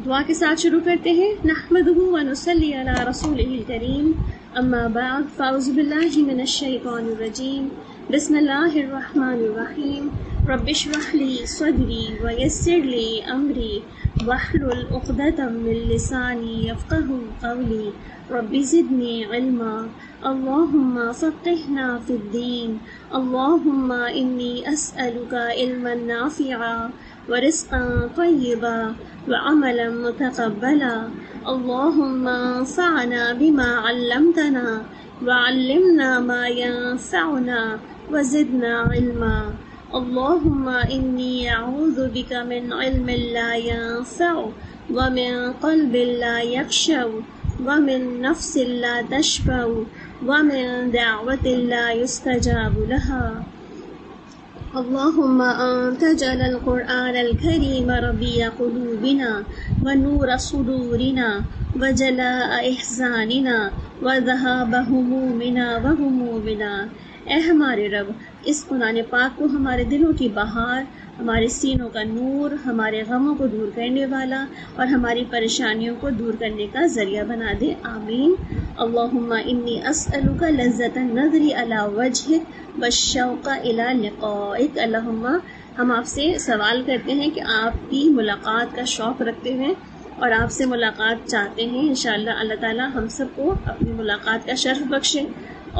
دعا کے ساتھ شروع کرتے ہیں. نحمده ونصلی علی رسولہ الکریم. اما بعد فاعوذ باللہ من الشیطان الرجیم. بسم اللہ الرحمن الرحیم. رب اشرح لی صدری ویسر لی امری واحلل عقدۃ من لسانی یفقهوا قولی. رب زدنی علما. اللہم فقہنا فی الدین. اللہم انی اسألک علما نافعا ورزقا طیبا وعملا متقبلا. اللہم انفعنا بما علمتنا وعلمنا ما ينفعنا وزدنا علما. اللہم انی اعوذ بک من علم لا ينفع ومن قلب لا يخشع ومن نفس لا تشبع ومن دعوة لا يستجاب لها. اللهم أنت جعل القرآن الكريم ربيع قلوبنا ونور صدورنا وجلاء إحزاننا وذهاب همومنا وغمومنا. اے ہمارے رب، اس قرآن پاک کو ہمارے دلوں کی بہار، ہمارے سینوں کا نور، ہمارے غموں کو دور کرنے والا اور ہماری پریشانیوں کو دور کرنے کا ذریعہ بنا دے. آمین. اللہم انی اسألک لذت النظر علی وجہک والشوق الی لقائک. اللہم ہم آپ سے سوال کرتے ہیں کہ آپ کی ملاقات کا شوق رکھتے ہیں اور آپ سے ملاقات چاہتے ہیں. انشاءاللہ اللہ تعالی ہم سب کو اپنی ملاقات کا شرف بخشے.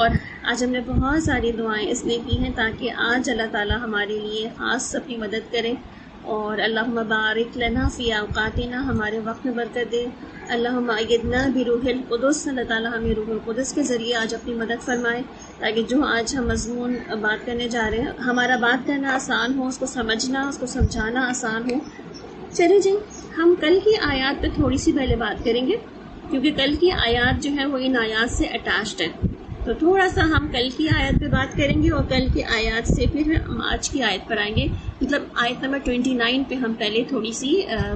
اور آج ہم نے بہت ساری دعائیں اس لیے کی ہیں تاکہ آج اللہ تعالی ہمارے لیے خاص اپنی مدد کرے. اور اللہم بارک لنا فی اوقاتنا، ہمارے وقت میں برکت دے. اللہم ایدنا بروح القدس، اللہ تعالی ہمیں روح القدس کے ذریعے آج اپنی مدد فرمائے تاکہ جو آج ہم مضمون بات کرنے جا رہے ہیں ہمارا بات کرنا آسان ہو، اس کو سمجھنا، اس کو سمجھانا آسان ہو. چلیں جی، ہم کل کی آیات پہ تھوڑی سی پہلے بات کریں گے کیونکہ کل کی آیات جو ہے وہ ان آیات سے اٹیچڈ ہے. تو تھوڑا سا ہم کل کی آیت پہ بات کریں گے اور کل کی آیات سے پھر ہم آج کی آیت پر آئیں گے. مطلب آیت نمبر 29 پہ ہم پہلے تھوڑی سی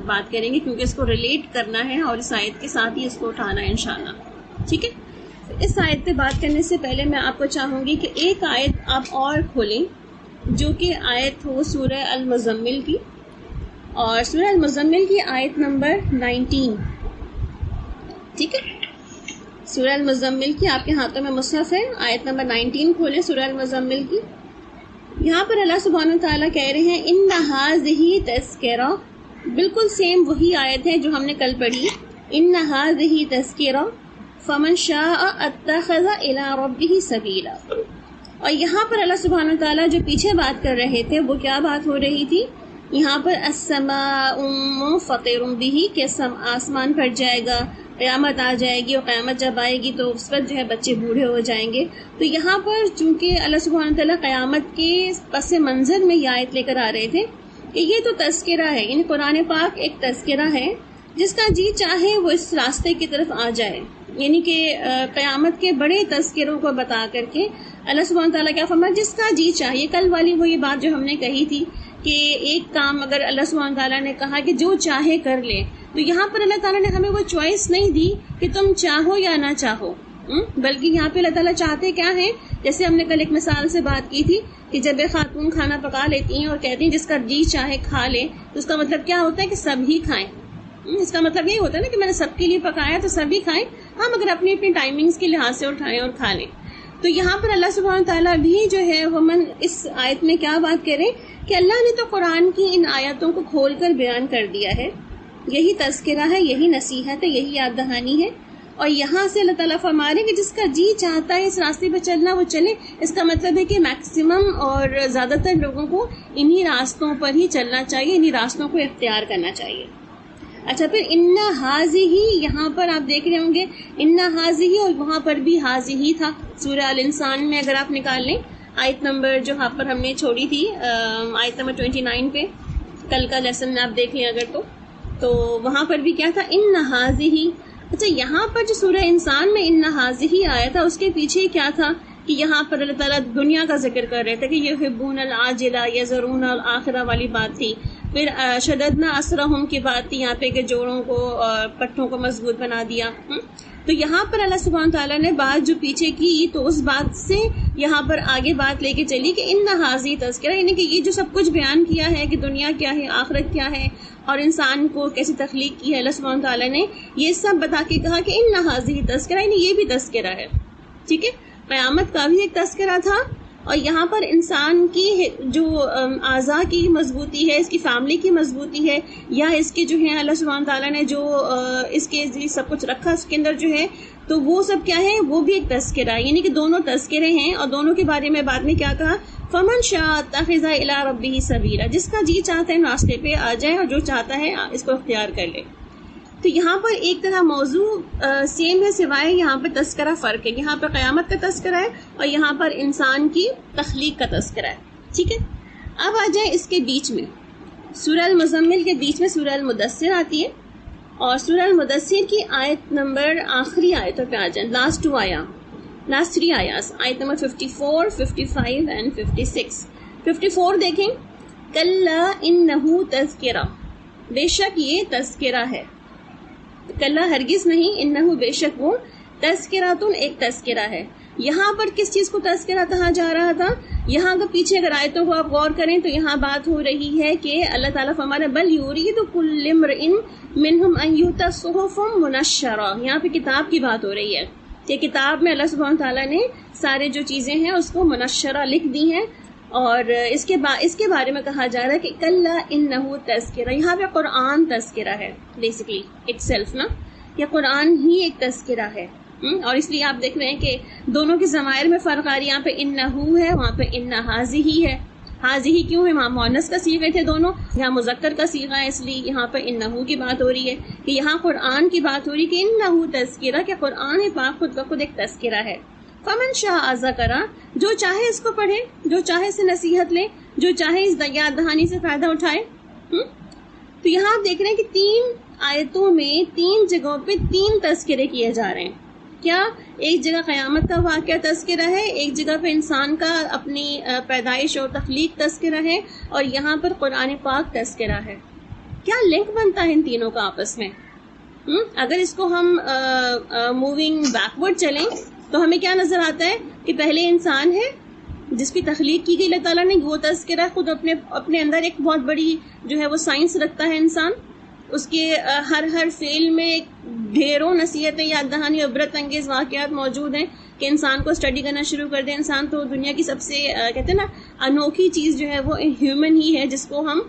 بات کریں گے کیونکہ اس کو ریلیٹ کرنا ہے اور اس آیت کے ساتھ ہی اس کو اٹھانا ہے انشاءاللہ. ٹھیک ہے، اس آیت پہ بات کرنے سے پہلے میں آپ کو چاہوں گی کہ ایک آیت آپ اور کھولیں جو کہ آیت ہو سورہ المزمل کی، اور سورہ المزمل کی آیت نمبر 19. ٹھیک ہے، سورہ المزمل کی آپ کے ہاتھوں میں مصحف ہے، آیت نمبر 19 کھولیں سورہ المزمل کی. یہاں پر اللہ سبحانہ وتعالیٰ کہہ رہے ہیں ان ھذہ تذکرہ، بالکل سیم وہی آیت ہے جو ہم نے کل پڑھی. ان ھذہ تذکرہ فمن شاء اتخذ الی ربہ سبیلا. اور یہاں پر اللہ سبحانہ وتعالیٰ جو پیچھے بات کر رہے تھے وہ کیا بات ہو رہی تھی؟ یہاں پر السماء منفطر بہ، کہ آسمان پھٹ جائے گا، قیامت آ جائے گی، اور قیامت جب آئے گی تو اس وقت جو ہے بچے بوڑھے ہو جائیں گے. تو یہاں پر چونکہ اللہ سبحانہ تعالیٰ قیامت کے پس منظر میں یہ آیت لے کر آ رہے تھے کہ یہ تو تذکرہ ہے، یعنی قرآن پاک ایک تذکرہ ہے، جس کا جی چاہے وہ اس راستے کی طرف آ جائے. یعنی کہ قیامت کے بڑے تذکروں کو بتا کر کے اللہ سبحانہ تعالیٰ کیا فرمایا، جس کا جی چاہیے. کل والی وہی بات جو ہم نے کہی تھی کہ ایک کام اگر اللہ سبحانہ تعالیٰ نے کہا کہ جو چاہے کر لے، تو یہاں پر اللہ تعالیٰ نے ہمیں وہ چوائس نہیں دی کہ تم چاہو یا نہ چاہو، بلکہ یہاں پہ اللہ تعالیٰ چاہتے کیا ہیں. جیسے ہم نے کل ایک مثال سے بات کی تھی کہ جب ایک خاتون کھانا پکا لیتی ہیں اور کہتی ہیں جس کا جی چاہے کھا لے، تو اس کا مطلب کیا ہوتا ہے کہ سب ہی کھائیں. اس کا مطلب یہی ہوتا ہے نا کہ میں نے سب کے لیے پکایا تو سبھی کھائیں، ہم اگر اپنی اپنی ٹائمنگز کے لحاظ سے اٹھائیں اور کھا لیں. تو یہاں پر اللہ سبحانہ تعالیٰ بھی جو ہے وہ اس آیت میں کیا بات کریں کہ اللہ نے تو قرآن کی ان آیاتوں کو کھول کر بیان کر دیا ہے. یہی تذکرہ ہے، یہی نصیحت ہے، یہی یاد دہانی ہے. اور یہاں سے اللہ تعالیٰ فرما رہے ہیں کہ جس کا جی چاہتا ہے اس راستے پہ چلنا وہ چلے. اس کا مطلب ہے کہ میکسیمم اور زیادہ تر لوگوں کو انہی راستوں پر ہی چلنا چاہیے، انہی راستوں کو اختیار کرنا چاہیے. اچھا، پھر ان ھذہ، یہاں پر آپ دیکھ رہے ہوں گے ان ھذہ، اور وہاں پر بھی ھذہ تھا. سورہ الانسان میں اگر آپ نکال لیں آیت نمبر جو یہاں پر ہم نے چھوڑی تھی آیت نمبر 29 پہ، کل کا لیسن میں آپ دیکھ لیں اگر تو وہاں پر بھی کیا تھا، ان ھذہ. اچھا، یہاں پر جو سورہ انسان میں ان ھذہ آیا تھا اس کے پیچھے کیا تھا کہ یہاں پر اللہ تعالیٰ دنیا کا ذکر کر رہے تھے کہ یحبون العاجلہ یذرون الآخرہ والی بات تھی. پھر شددنا اسرہم کی بات تھی یہاں پہ کہ جوڑوں کو پٹھوں کو مضبوط بنا دیا. تو یہاں پر اللہ سبحانہ تعالیٰ نے بات جو پیچھے کی تو اس بات سے یہاں پر آگے بات لے کے چلی کہ ان ھذہ تذکرہ، یعنی کہ یہ جو سب کچھ بیان کیا ہے کہ دنیا کیا ہے، آخرت کیا ہے اور انسان کو کیسی تخلیق کی ہے اللہ سبحانہ تعالیٰ نے، یہ سب بتا کے کہا کہ ان ھذہ تذکرہ، یعنی یہ بھی تذکرہ ہے. ٹھیک ہے، قیامت کا بھی ایک تذکرہ تھا، اور یہاں پر انسان کی جو اعضاء کی مضبوطی ہے، اس کی فیملی کی مضبوطی ہے، یا اس کے جو ہے اللہ سبحانہ تعالیٰ نے جو اس کے سب کچھ رکھا اس کے اندر جو ہے، تو وہ سب کیا ہے، وہ بھی ایک تذکرہ ہے. یعنی کہ دونوں تذکرے ہیں، اور دونوں کے بارے میں بعد میں کیا کہا، فمن شاء اتخذ الی ربہ سبیلا، جس کا جی چاہتا ہے راستے پہ آ جائے، اور جو چاہتا ہے اس کو اختیار کر لے. تو یہاں پر ایک طرح موضوع سیم ہے، سوائے یہاں پہ تذکرہ فرق ہے. یہاں پہ قیامت کا تذکرہ ہے، اور یہاں پر انسان کی تخلیق کا تذکرہ ہے. ٹھیک ہے، اب آ جائیں اس کے بیچ میں، سورہ المزمل کے بیچ میں سورہ المدثر آتی ہے، اور سورہ المدثر کی آیت نمبر آخری آیتوں پہ آ جائیں، لاسٹ 3 آیات، آیت نمبر 54، 55 اینڈ 56. 54 دیکھیں، کلا انہ تذکرہ، بے شک یہ تذکرہ ہے. کلا ہرگز نہیں، انہ بے شک وہ، تذکراتن ایک تذکرہ ہے. یہاں پر کس چیز کو تذکرہ کہا جا رہا تھا؟ یہاں کا پیچھے اگر آیتوں کو آپ غور کریں تو یہاں بات ہو رہی ہے کہ اللہ تعالیٰ فرمانا بل یرید کل امرئ منہم ان یؤتی صحف منشرہ. یہاں پہ کتاب کی بات ہو رہی ہے کہ کتاب میں اللہ سبحانہ تعالیٰ نے سارے جو چیزیں ہیں اس کو منشرہ لکھ دی ہیں. اور اس کے بارے میں کہا جا رہا ہے کہ کلا انہ تذکرہ. یہاں پہ قرآن تذکرہ ہے بیسیکلی اٹ سیلف نا، یہ قرآن ہی ایک تذکرہ ہے. اور اس لیے آپ دیکھ رہے ہیں کہ دونوں کے ضمائر میں فرق آ رہی ہے. یہاں پہ انہ ہے، وہاں پہ ان ھذہ ہے. ھذہ کیوں ہے؟ وہاں مؤنث کا صیغے تھے دونوں، یہاں مذکر کا صیغہ ہے، اس لیے یہاں پہ انہ کی بات ہو رہی ہے کہ یہاں قرآن کی بات ہو رہی ہے کہ انہ تذکرہ، کہ قرآن پاک خود بخود ایک تذکرہ ہے. فمن شاء ذکر، جو چاہے اس کو پڑھے، جو چاہے اس سے نصیحت لے، جو چاہے اس یاد دہانی سے فائدہ اٹھائے. تو یہاں آپ دیکھ رہے ہیں کہ 3 آیتوں میں 3 جگہوں پہ 3 تذکرے کیے جا رہے ہیں. کیا؟ ایک جگہ قیامت کا واقعہ تذکرہ ہے، ایک جگہ پہ انسان کا اپنی پیدائش اور تخلیق تذکرہ ہے، اور یہاں پر قرآن پاک تذکرہ ہے. کیا لنک بنتا ہے ان تینوں کا آپس میں؟ اگر اس کو ہم موونگ بیکورڈ چلیں تو ہمیں کیا نظر آتا ہے کہ پہلے انسان ہے جس کی تخلیق کی گئی اللہ تعالیٰ نے، وہ تذکرہ خود اپنے اندر ایک بہت بڑی جو ہے وہ سائنس رکھتا ہے انسان. اس کے ہر فعل میں ڈھیروں نصیحتیں، یاد دہانی، عبرت انگیز واقعات موجود ہیں کہ انسان کو اسٹڈی کرنا شروع کر دیں. انسان تو دنیا کی سب سے کہتے ہیں نا انوکھی چیز جو ہے وہ ہیومن ہی ہے، جس کو ہم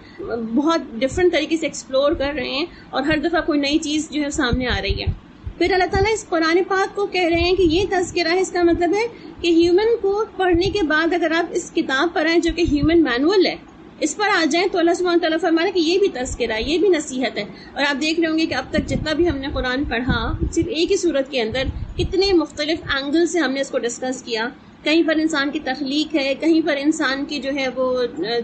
بہت ڈفرینٹ طریقے سے ایکسپلور کر رہے ہیں، اور ہر دفعہ کوئی نئی چیز جو ہے سامنے آ رہی ہے. پھر اللہ تعالیٰ اس قرآن پاک کو کہہ رہے ہیں کہ یہ تذکرہ ہے. اس کا مطلب ہے کہ ہیومن کو پڑھنے کے بعد اگر آپ اس کتاب پر آئیں جو کہ ہیومن مینول ہے، اس پر آ جائیں تو اللہ سبحانہ تعالیٰ فرمانا کہ یہ بھی تذکرہ ہے، یہ بھی نصیحت ہے. اور آپ دیکھ رہے ہوں گے کہ اب تک جتنا بھی ہم نے قرآن پڑھا، صرف ایک ہی صورت کے اندر کتنے مختلف اینگل سے ہم نے اس کو ڈسکس کیا. کہیں پر انسان کی تخلیق ہے، کہیں پر انسان کی جو ہے وہ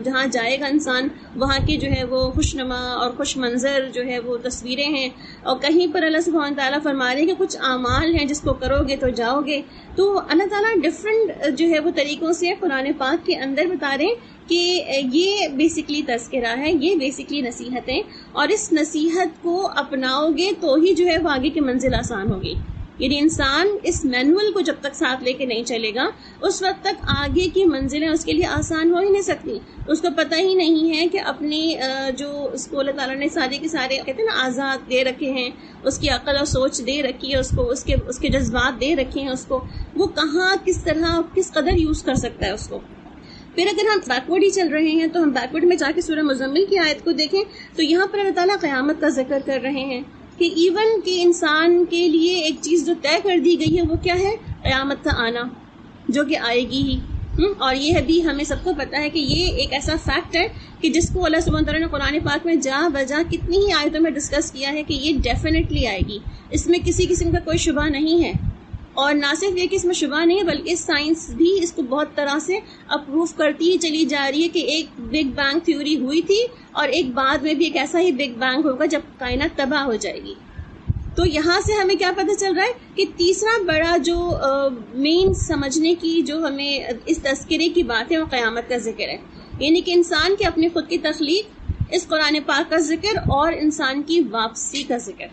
جہاں جائے گا انسان وہاں کی جو ہے وہ خوشنما اور خوش منظر جو ہے وہ تصویریں ہیں، اور کہیں پر اللہ سبحانہ تعالیٰ فرما رہے ہیں کہ کچھ اعمال ہیں جس کو کرو گے تو جاؤ گے. تو اللہ تعالیٰ ڈفرینٹ جو ہے وہ طریقوں سے قرآن پاک کے اندر بتا رہے ہیں کہ یہ بیسکلی تذکرہ ہے، یہ بیسکلی نصیحت ہے، اور اس نصیحت کو اپناؤ گے تو ہی جو ہے وہ آگے کی منزل آسان ہوگی. یعنی انسان اس مینول کو جب تک ساتھ لے کے نہیں چلے گا اس وقت تک آگے کی منزلیں اس کے لیے آسان ہو ہی نہیں سکتی. اس کو پتہ ہی نہیں ہے کہ اپنی جو اس کو اللہ تعالیٰ نے سارے کے سارے کہتے ہیں نا آزاد دے رکھے ہیں، اس کی عقل اور سوچ دے رکھی ہے، اس کو اس کے جذبات دے رکھے ہیں، اس کو وہ کہاں کس طرح کس قدر یوز کر سکتا ہے اس کو. پھر اگر ہم بیکورڈ ہی چل رہے ہیں تو ہم بیکورڈ میں جا کے سورہ مزمل کی آیت کو دیکھیں تو یہاں پر اللہ تعالیٰ قیامت کا ذکر کر رہے ہیں کہ ایون کہ انسان کے لیے ایک چیز جو طے کر دی گئی ہے وہ کیا ہے؟ قیامت کا آنا، جو کہ آئے گی ہی. اور یہ بھی ہمیں سب کو پتا ہے کہ یہ ایک ایسا فیکٹ ہے کہ جس کو اللہ سبحانہ تعالیٰ نے قرآن پاک میں جا بجا کتنی ہی آیتوں میں ڈسکس کیا ہے کہ یہ ڈیفینیٹلی آئے گی. اس میں کسی قسم کا کوئی شبہ نہیں ہے. اور نہ صرف یہ کہ اس میں شبہ نہیں ہے بلکہ سائنس بھی اس کو بہت طرح سے اپروو کرتی ہی چلی جا رہی ہے کہ ایک بگ بینگ تھیوری ہوئی تھی اور ایک بعد میں بھی ایک ایسا ہی بگ بینگ ہوگا جب کائنات تباہ ہو جائے گی. تو یہاں سے ہمیں کیا پتہ چل رہا ہے کہ تیسرا بڑا جو مین سمجھنے کی جو ہمیں اس تذکرے کی بات ہے وہ قیامت کا ذکر ہے. یعنی کہ انسان کی اپنی خود کی تخلیق، اس قرآن پاک کا ذکر اور انسان کی واپسی کا ذکر.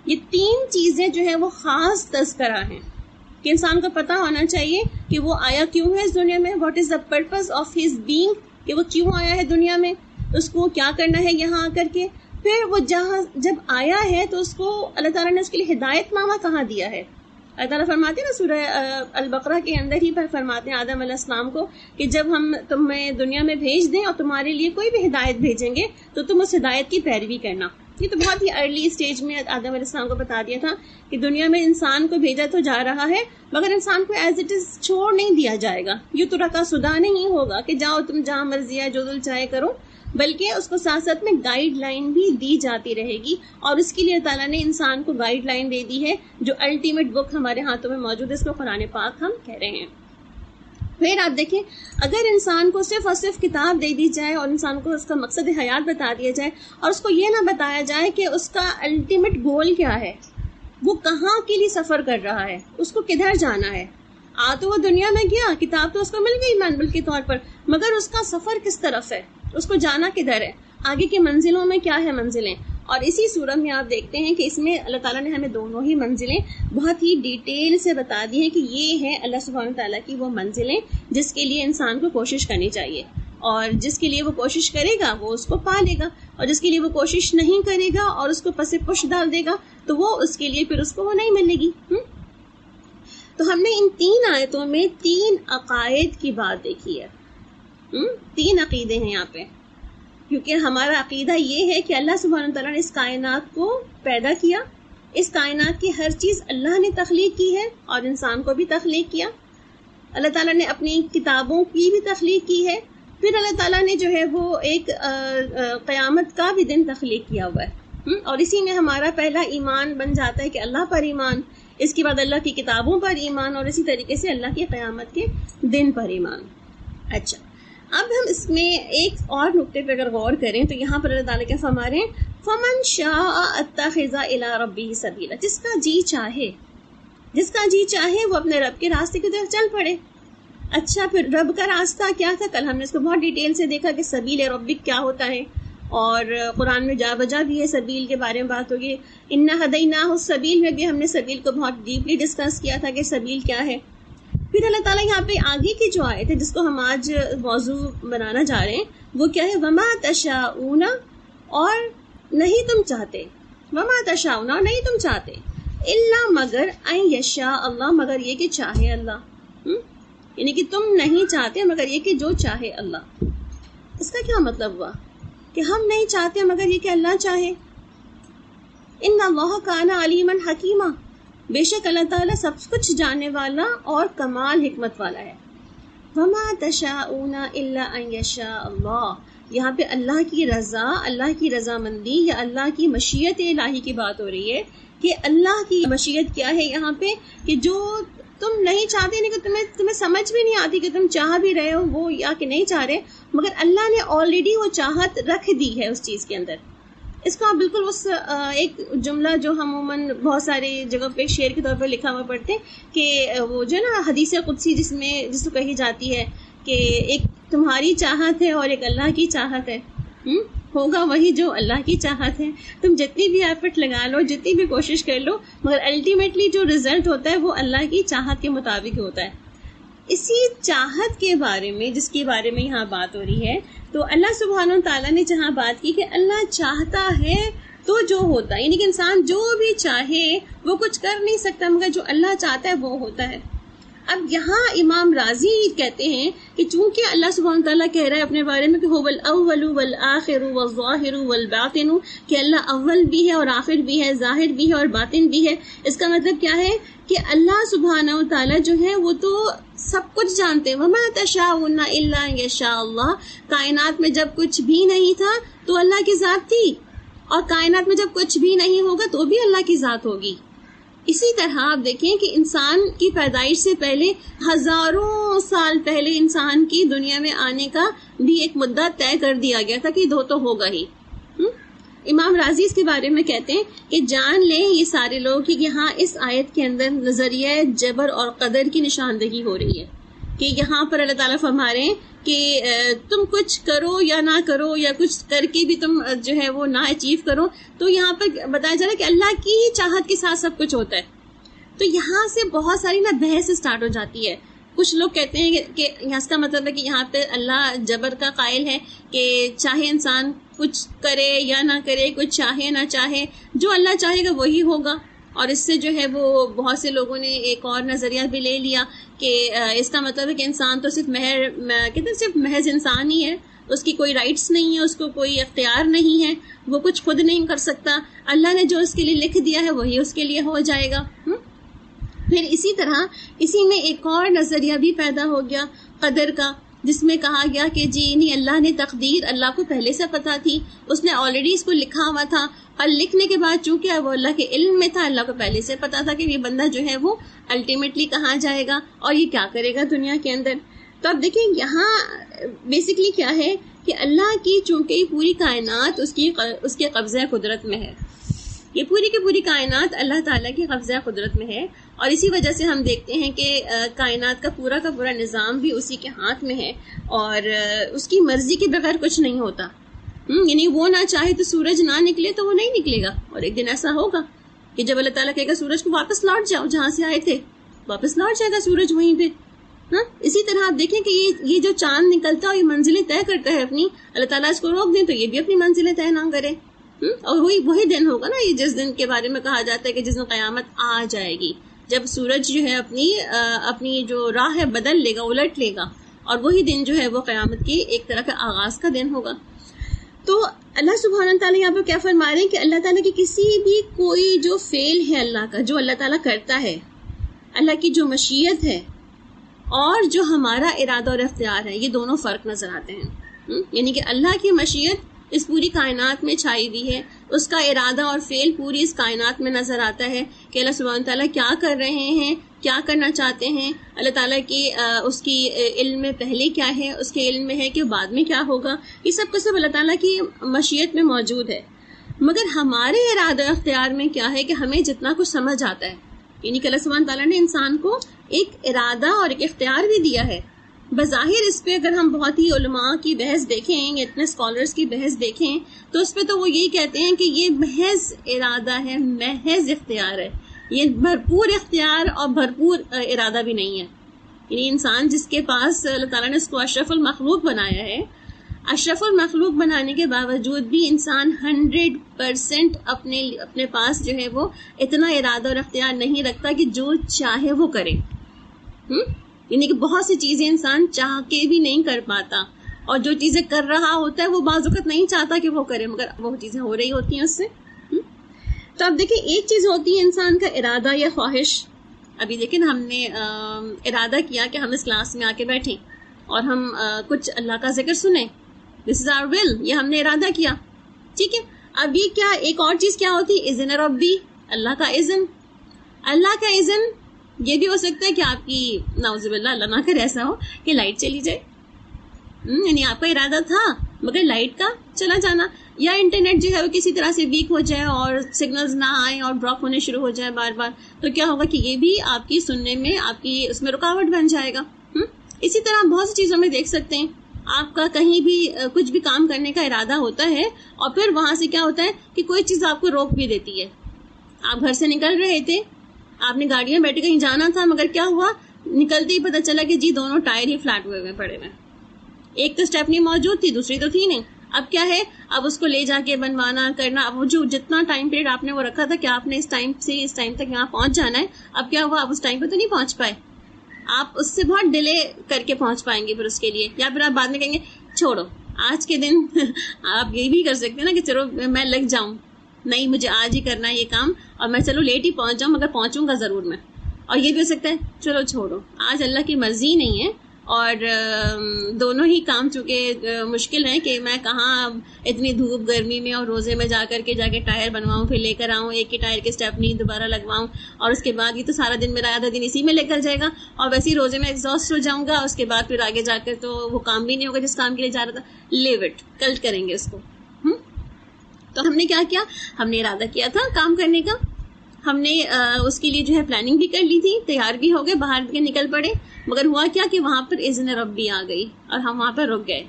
یہ تین چیزیں جو ہے وہ خاص تذکرہ ہیں کہ انسان کو پتہ ہونا چاہیے کہ وہ آیا کیوں ہے اس دنیا میں، what is the purpose of his being, کہ وہ کیوں آیا ہے دنیا میں، اس کو کیا کرنا ہے یہاں آ کر کے، پھر وہ جہاں جب آیا ہے تو اس کو اللہ تعالیٰ نے اس کے لیے ہدایت نامہ کہاں دیا ہے. اللہ تعالیٰ فرماتے ہیں نا سورہ البقرہ کے اندر ہی فرماتے ہیں آدم علیہ السلام کو کہ جب ہم تمہیں دنیا میں بھیج دیں اور تمہارے لیے کوئی بھی ہدایت بھیجیں گے تو تم اس ہدایت کی پیروی کرنا. یہ تو بہت ہی ارلی اسٹیج میں آدم علیہ السلام کو بتا دیا تھا کہ دنیا میں انسان کو بھیجا تو جا رہا ہے مگر انسان کو ایز اٹ از چھوڑ نہیں دیا جائے گا. یہ تو رکا سدا نہیں ہوگا کہ جاؤ تم جہاں مرضی ہے جو دل چاہے کرو, بلکہ اس کو ساتھ ساتھ میں گائیڈ لائن بھی دی جاتی رہے گی. اور اس کے لیے تعالیٰ نے انسان کو گائیڈ لائن دے دی ہے جو الٹیمیٹ بک ہمارے ہاتھوں میں موجود ہے, اس کو قرآن پاک ہم کہہ رہے ہیں. پھر آپ دیکھیں اگر انسان کو صرف اور صرف کتاب دے دی جائے اور انسان کو اس کا مقصد حیات بتا دیا جائے اور اس کو یہ نہ بتایا جائے کہ اس کا الٹیمیٹ گول کیا ہے, وہ کہاں کے لیے سفر کر رہا ہے, اس کو کدھر جانا ہے. تو وہ دنیا میں گیا, کتاب تو اس کو مل گئی مینول کے طور پر, مگر اس کا سفر کس طرف ہے, اس کو جانا کدھر ہے, آگے کی منزلوں میں کیا ہے منزلیں. اور اسی صورت میں آپ دیکھتے ہیں کہ اس میں اللہ تعالیٰ نے ہمیں دونوں ہی منزلیں بہت ہی ڈیٹیل سے بتا دی ہیں کہ یہ ہے اللہ سبحانہ تعالیٰ کی وہ منزلیں جس کے لیے انسان کو کوشش کرنی چاہیے, اور جس کے لیے وہ کوشش کرے گا وہ اس کو پا لے گا, اور جس کے لیے وہ کوشش نہیں کرے گا اور اس کو پس پش ڈال دے گا تو وہ اس کے لیے پھر اس کو وہ نہیں ملے گی. تو ہم نے ان 3 آیتوں میں 3 عقائد کی بات دیکھی ہے. 3 عقیدے ہیں یہاں پہ, کیونکہ ہمارا عقیدہ یہ ہے کہ اللہ سبحانہ تعالیٰ نے اس کائنات کو پیدا کیا, اس کائنات کی ہر چیز اللہ نے تخلیق کی ہے اور انسان کو بھی تخلیق کیا. اللہ تعالیٰ نے اپنی کتابوں کی بھی تخلیق کی ہے, پھر اللہ تعالیٰ نے جو ہے وہ ایک قیامت کا بھی دن تخلیق کیا ہوا ہے, اور اسی میں ہمارا پہلا ایمان بن جاتا ہے کہ اللہ پر ایمان, اس کے بعد اللہ کی کتابوں پر ایمان, اور اسی طریقے سے اللہ کی قیامت کے دن پر ایمان. اچھا, اب ہم اس میں ایک اور نقطے پہ اگر غور کریں تو یہاں پر اللہ تعالیٰ کیا فرما رہے ہیں, فمن شاء اتخذ الی ربہ سبیلا, جس کا جی چاہے, جس کا جی چاہے وہ اپنے رب کے راستے کی طرف چل پڑے. اچھا, پھر رب کا راستہ کیا تھا, کل ہم نے اس کو بہت ڈیٹیل سے دیکھا کہ سبیل ربک کیا ہوتا ہے, اور قرآن میں جا بجا بھی ہے سبیل کے بارے میں بات ہوگی. انا ہدیناہ السبیل میں بھی ہم نے سبیل کو بہت ڈیپلی ڈسکس کیا تھا کہ سبیل کیا ہے. پھر اللہ تعالیٰ یہاں پہ آگے کی جو آیت ہے جس کو ہم آج موضوع بنانا جا رہے ہیں وہ کیا ہے, وما تشاؤون, اور نہیں تم چاہتے, وما تشاؤون, اور نہیں تم چاہتے, الا مگر ان یشاء اللہ, مگر یہ کہ چاہے اللہ. یعنی کہ تم نہیں چاہتے مگر یہ کہ جو چاہے اللہ. اس کا کیا مطلب ہوا کہ ہم نہیں چاہتے مگر یہ کہ اللہ چاہے. ان اللہ کان علیما حکیما, بے شک اللہ تعالیٰ سب کچھ جاننے والا اور کمال حکمت والا ہے. وما تشاؤون الا ان یشاء اللہ, یہاں پہ اللہ کی رضا, اللہ کی رضامندی یا اللہ کی مشیت الہی کی بات ہو رہی ہے کہ اللہ کی مشیت کیا ہے یہاں پہ, کہ جو تم نہیں چاہتے, نہیں کہ تمہیں سمجھ بھی نہیں آتی کہ تم چاہ بھی رہے ہو وہ یا کہ نہیں چاہ رہے, مگر اللہ نے آلریڈی وہ چاہت رکھ دی ہے اس چیز کے اندر. اس کو آپ بالکل اس ایک جملہ جو ہم عموماً بہت ساری جگہ پہ شعر کے طور پر لکھا ہوا پڑھتے ہیں کہ وہ جو ہے نا حدیث قدسی جس کو کہی جاتی ہے کہ ایک تمہاری چاہت ہے اور ایک اللہ کی چاہت ہے, ہوگا وہی جو اللہ کی چاہت ہے. تم جتنی بھی ایفرٹ لگا لو, جتنی بھی کوشش کر لو, مگر الٹیمیٹلی جو رزلٹ ہوتا ہے وہ اللہ کی چاہت کے مطابق ہوتا ہے. اسی چاہت کے بارے میں جس کے بارے میں یہاں بات ہو رہی ہے, تو اللہ سبحانہ تعالیٰ نے جہاں بات کی کہ اللہ چاہتا ہے تو جو ہوتا ہے, یعنی کہ انسان جو بھی چاہے وہ کچھ کر نہیں سکتا مگر جو اللہ چاہتا ہے وہ ہوتا ہے. اب یہاں امام راضی کہتے ہیں کہ چونکہ اللہ سبحانہ تعالیٰ کہہ رہا ہے اپنے بارے میں کہ هو الاول والآخر والظاہر والباطن, کہ اللہ اول بھی ہے اور آخر بھی ہے, ظاہر بھی ہے اور باطن بھی ہے. اس کا مطلب کیا ہے کہ اللہ سبحانہ تعالیٰ جو ہے وہ تو سب کچھ جانتے ہیں. وما تشاؤون الا ان یشاء اللہ, کائنات میں جب کچھ بھی نہیں تھا تو اللہ کی ذات تھی, اور کائنات میں جب کچھ بھی نہیں ہوگا تو بھی اللہ کی ذات ہوگی. اسی طرح آپ دیکھیں کہ انسان کی پیدائش سے پہلے ہزاروں سال پہلے انسان کی دنیا میں آنے کا بھی ایک مدہ طے کر دیا گیا تھا کہ دو تو ہوگا ہی. امام راضی اس کے بارے میں کہتے ہیں کہ جان لیں یہ سارے لوگ کہ یہاں اس آیت کے اندر نظریہ جبر اور قدر کی نشاندہی ہو رہی ہے, کہ یہاں پر اللہ تعالیٰ فرما رہے ہیں کہ تم کچھ کرو یا نہ کرو, یا کچھ کر کے بھی تم جو ہے وہ نہ اچیو کرو, تو یہاں پر بتایا جا رہا ہے کہ اللہ کی ہی چاہت کے ساتھ سب کچھ ہوتا ہے. تو یہاں سے بہت ساری نا بحث اسٹارٹ ہو جاتی ہے کچھ لوگ کہتے ہیں کہ یہاں کا مطلب ہے کہ یہاں پہ اللہ جبر کا قائل ہے کہ چاہے انسان کچھ کرے یا نہ کرے، کچھ چاہے نہ چاہے، جو اللہ چاہے گا وہی ہوگا. اور اس سے جو ہے وہ بہت سے لوگوں نے ایک اور نظریہ بھی لے لیا کہ اس کا مطلب ہے کہ انسان تو صرف محض انسان ہی ہے، اس کی کوئی رائٹس نہیں ہے، اس کو کوئی اختیار نہیں ہے، وہ کچھ خود نہیں کر سکتا، اللہ نے جو اس کے لیے لکھ دیا ہے وہی اس کے لیے ہو جائے گا. پھر اسی طرح اسی میں ایک اور نظریہ بھی پیدا ہو گیا قدر کا، جس میں کہا گیا کہ جی نہیں، اللہ نے تقدیر اللہ کو پہلے سے پتا تھی، اس نے آلریڈی اس کو لکھا ہوا تھا، اور لکھنے کے بعد چونکہ وہ اللہ کے علم میں تھا، اللہ کو پہلے سے پتا تھا کہ یہ بندہ جو ہے وہ الٹیمیٹلی کہاں جائے گا اور یہ کیا کرے گا دنیا کے اندر. تو اب دیکھیں یہاں بیسکلی کیا ہے کہ اللہ کی چونکہ یہ پوری کائنات اس کے قبضہ قدرت میں ہے، یہ پوری کی پوری کائنات اللہ تعالیٰ کی قبضہ قدرت میں ہے، اور اسی وجہ سے ہم دیکھتے ہیں کہ کائنات کا پورا نظام بھی اسی کے ہاتھ میں ہے، اور اس کی مرضی کے بغیر کچھ نہیں ہوتا. یعنی وہ نہ چاہے تو سورج نہ نکلے تو وہ نہیں نکلے گا، اور ایک دن ایسا ہوگا کہ جب اللہ تعالیٰ کہے گا سورج کو واپس لوٹ جاؤ جہاں سے آئے تھے، واپس لوٹ جائے گا سورج وہیں پہ. اسی طرح آپ دیکھیں کہ یہ جو چاند نکلتا ہے یہ منزلیں طے کرتا ہے اپنی، اللہ تعالیٰ اس کو روک دیں تو یہ بھی اپنی منزلیں طے نہ کرے. اور وہی دن ہوگا نا، یہ جس دن کے بارے میں کہا جاتا ہے کہ جس دن قیامت آ جائے گی، جب سورج جو ہے اپنی جو راہ ہے بدل لے گا، الٹ لے گا، اور وہی دن جو ہے وہ قیامت کی ایک طرح کا آغاز کا دن ہوگا. تو اللہ سبحانہ تعالیٰ یہاں پہ کیا فرما رہے ہیں کہ اللہ تعالیٰ کی کسی بھی کوئی جو فعل ہے اللہ کا، جو اللہ تعالیٰ کرتا ہے، اللہ کی جو مشیت ہے اور جو ہمارا ارادہ اور اختیار ہے، یہ دونوں فرق نظر آتے ہیں. یعنی کہ اللہ کی مشیت اس پوری کائنات میں چھائی ہوئی ہے، اس کا ارادہ اور فعل پوری اس کائنات میں نظر آتا ہے کہ اللہ سبحانہ تعالیٰ کیا کر رہے ہیں، کیا کرنا چاہتے ہیں. اللہ تعالیٰ کی اس کی علم میں پہلے کیا ہے، اس کے علم میں ہے کہ بعد میں کیا ہوگا، یہ سب کا سب اللہ تعالیٰ کی مشیت میں موجود ہے. مگر ہمارے ارادہ اختیار میں کیا ہے کہ ہمیں جتنا کچھ سمجھ آتا ہے، یعنی کہ اللہ سبحانہ تعالیٰ نے انسان کو ایک ارادہ اور ایک اختیار بھی دیا ہے. بظاہر اس پہ اگر ہم بہت ہی علماء کی بحث دیکھیں، اتنے اسکالرس کی بحث دیکھیں، تو اس پہ تو وہ یہی کہتے ہیں کہ یہ محض ارادہ ہے، محض اختیار ہے، یہ بھرپور اختیار اور بھرپور ارادہ بھی نہیں ہے. یعنی انسان جس کے پاس اللہ تعالیٰ نے اس کو اشرف المخلوق بنایا ہے، اشرف المخلوق بنانے کے باوجود بھی انسان 100% اپنے پاس جو ہے وہ اتنا ارادہ اور اختیار نہیں رکھتا کہ جو چاہے وہ کرے. یعنی کہ بہت سی چیزیں انسان چاہ کے بھی نہیں کر پاتا، اور جو چیزیں کر رہا ہوتا ہے وہ بعض وقت نہیں چاہتا کہ وہ کرے، مگر وہ چیزیں ہو رہی ہوتی ہیں اس سے. تو اب دیکھیں ایک چیز ہوتی ہے انسان کا ارادہ یا خواہش. ابھی دیکھیں ہم نے ارادہ کیا کہ ہم اس کلاس میں آ کے بیٹھیں اور ہم کچھ اللہ کا ذکر سنیں، دس از آور ول، یہ ہم نے ارادہ کیا، ٹھیک ہے. اب یہ کیا ایک اور چیز کیا ہوتی ہے، اذن ربی، اللہ کا اذن. اللہ کا اذن یہ بھی ہو سکتا ہے کہ آپ کی نعوذ باللہ اللہ نہ کرے ایسا ہو کہ لائٹ چلی جائے، یعنی آپ کا ارادہ تھا مگر لائٹ کا چلا جانا، یا انٹرنیٹ جو ہے وہ کسی طرح سے ویک ہو جائے اور سگنلز نہ آئیں اور ڈراپ ہونے شروع ہو جائے بار بار، تو کیا ہوگا کہ یہ بھی آپ کی سننے میں، آپ کی اس میں رکاوٹ بن جائے گا. اسی طرح بہت سی چیزوں میں دیکھ سکتے ہیں، آپ کا کہیں بھی کچھ بھی کام کرنے کا ارادہ ہوتا ہے اور پھر وہاں سے کیا ہوتا ہے کہ کوئی چیز آپ کو روک بھی دیتی ہے. آپ گھر سے نکل رہے تھے، آپ نے گاڑی میں بیٹھے کہیں جانا تھا، مگر کیا ہوا، نکلتے ہی پتہ چلا کہ جی دونوں ٹائر ہی فلیٹ ہوئے پڑے ہوئے، ایک تو اسٹیپنی موجود تھی، دوسری تو تھی نہیں. اب کیا ہے، اب اس کو لے جا کے بنوانا کرنا، اب وہ جو جتنا ٹائم پیریڈ آپ نے وہ رکھا تھا کہ آپ نے اس ٹائم سے اس ٹائم تک یہاں پہنچ جانا ہے، اب کیا ہوا، آپ اس ٹائم پہ تو نہیں پہنچ پائے، آپ اس سے بہت ڈیلے کر کے پہنچ پائیں گے پھر اس کے لیے، یا پھر آپ بعد میں کہیں گے چھوڑو آج کے دن آپ یہ بھی کر سکتے ہیں نا کہ چلو میں لگ جاؤں، نہیں مجھے آج ہی کرنا ہے یہ کام، اور میں چلو لیٹ ہی پہنچ جاؤں مگر پہنچوں گا ضرور میں. اور یہ بھی ہو سکتا ہے چلو چھوڑو آج اللہ کی مرضی نہیں ہے، اور دونوں ہی کام چونکہ مشکل ہیں کہ میں کہاں اتنی دھوپ گرمی میں اور روزے میں جا کے ٹائر بنواؤں، پھر لے کر آؤں، ایک ہی ٹائر کے اسٹیپنی دوبارہ لگواؤں، اور اس کے بعد یہ تو سارا دن میرا آدھا دن اسی میں نکل جائے گا، اور ویسے ہی روزے میں ایگزاسٹ ہو جاؤں گا، اس کے بعد پھر آگے جا کر تو وہ کام بھی نہیں ہوگا جس کام کے لیے جا رہا تھا. لیو اٹ، کل کریں گے اس کو. تو ہم نے کیا ہم نے ارادہ کیا تھا کام کرنے کا، ہم نے اس کے لیے جو ہے پلاننگ بھی کر لی تھی، تیار بھی ہو گئے، باہر بھی نکل پڑے، مگر ہوا کیا کہ وہاں پر اذن ربی آ گئی اور ہم وہاں پر رک گئے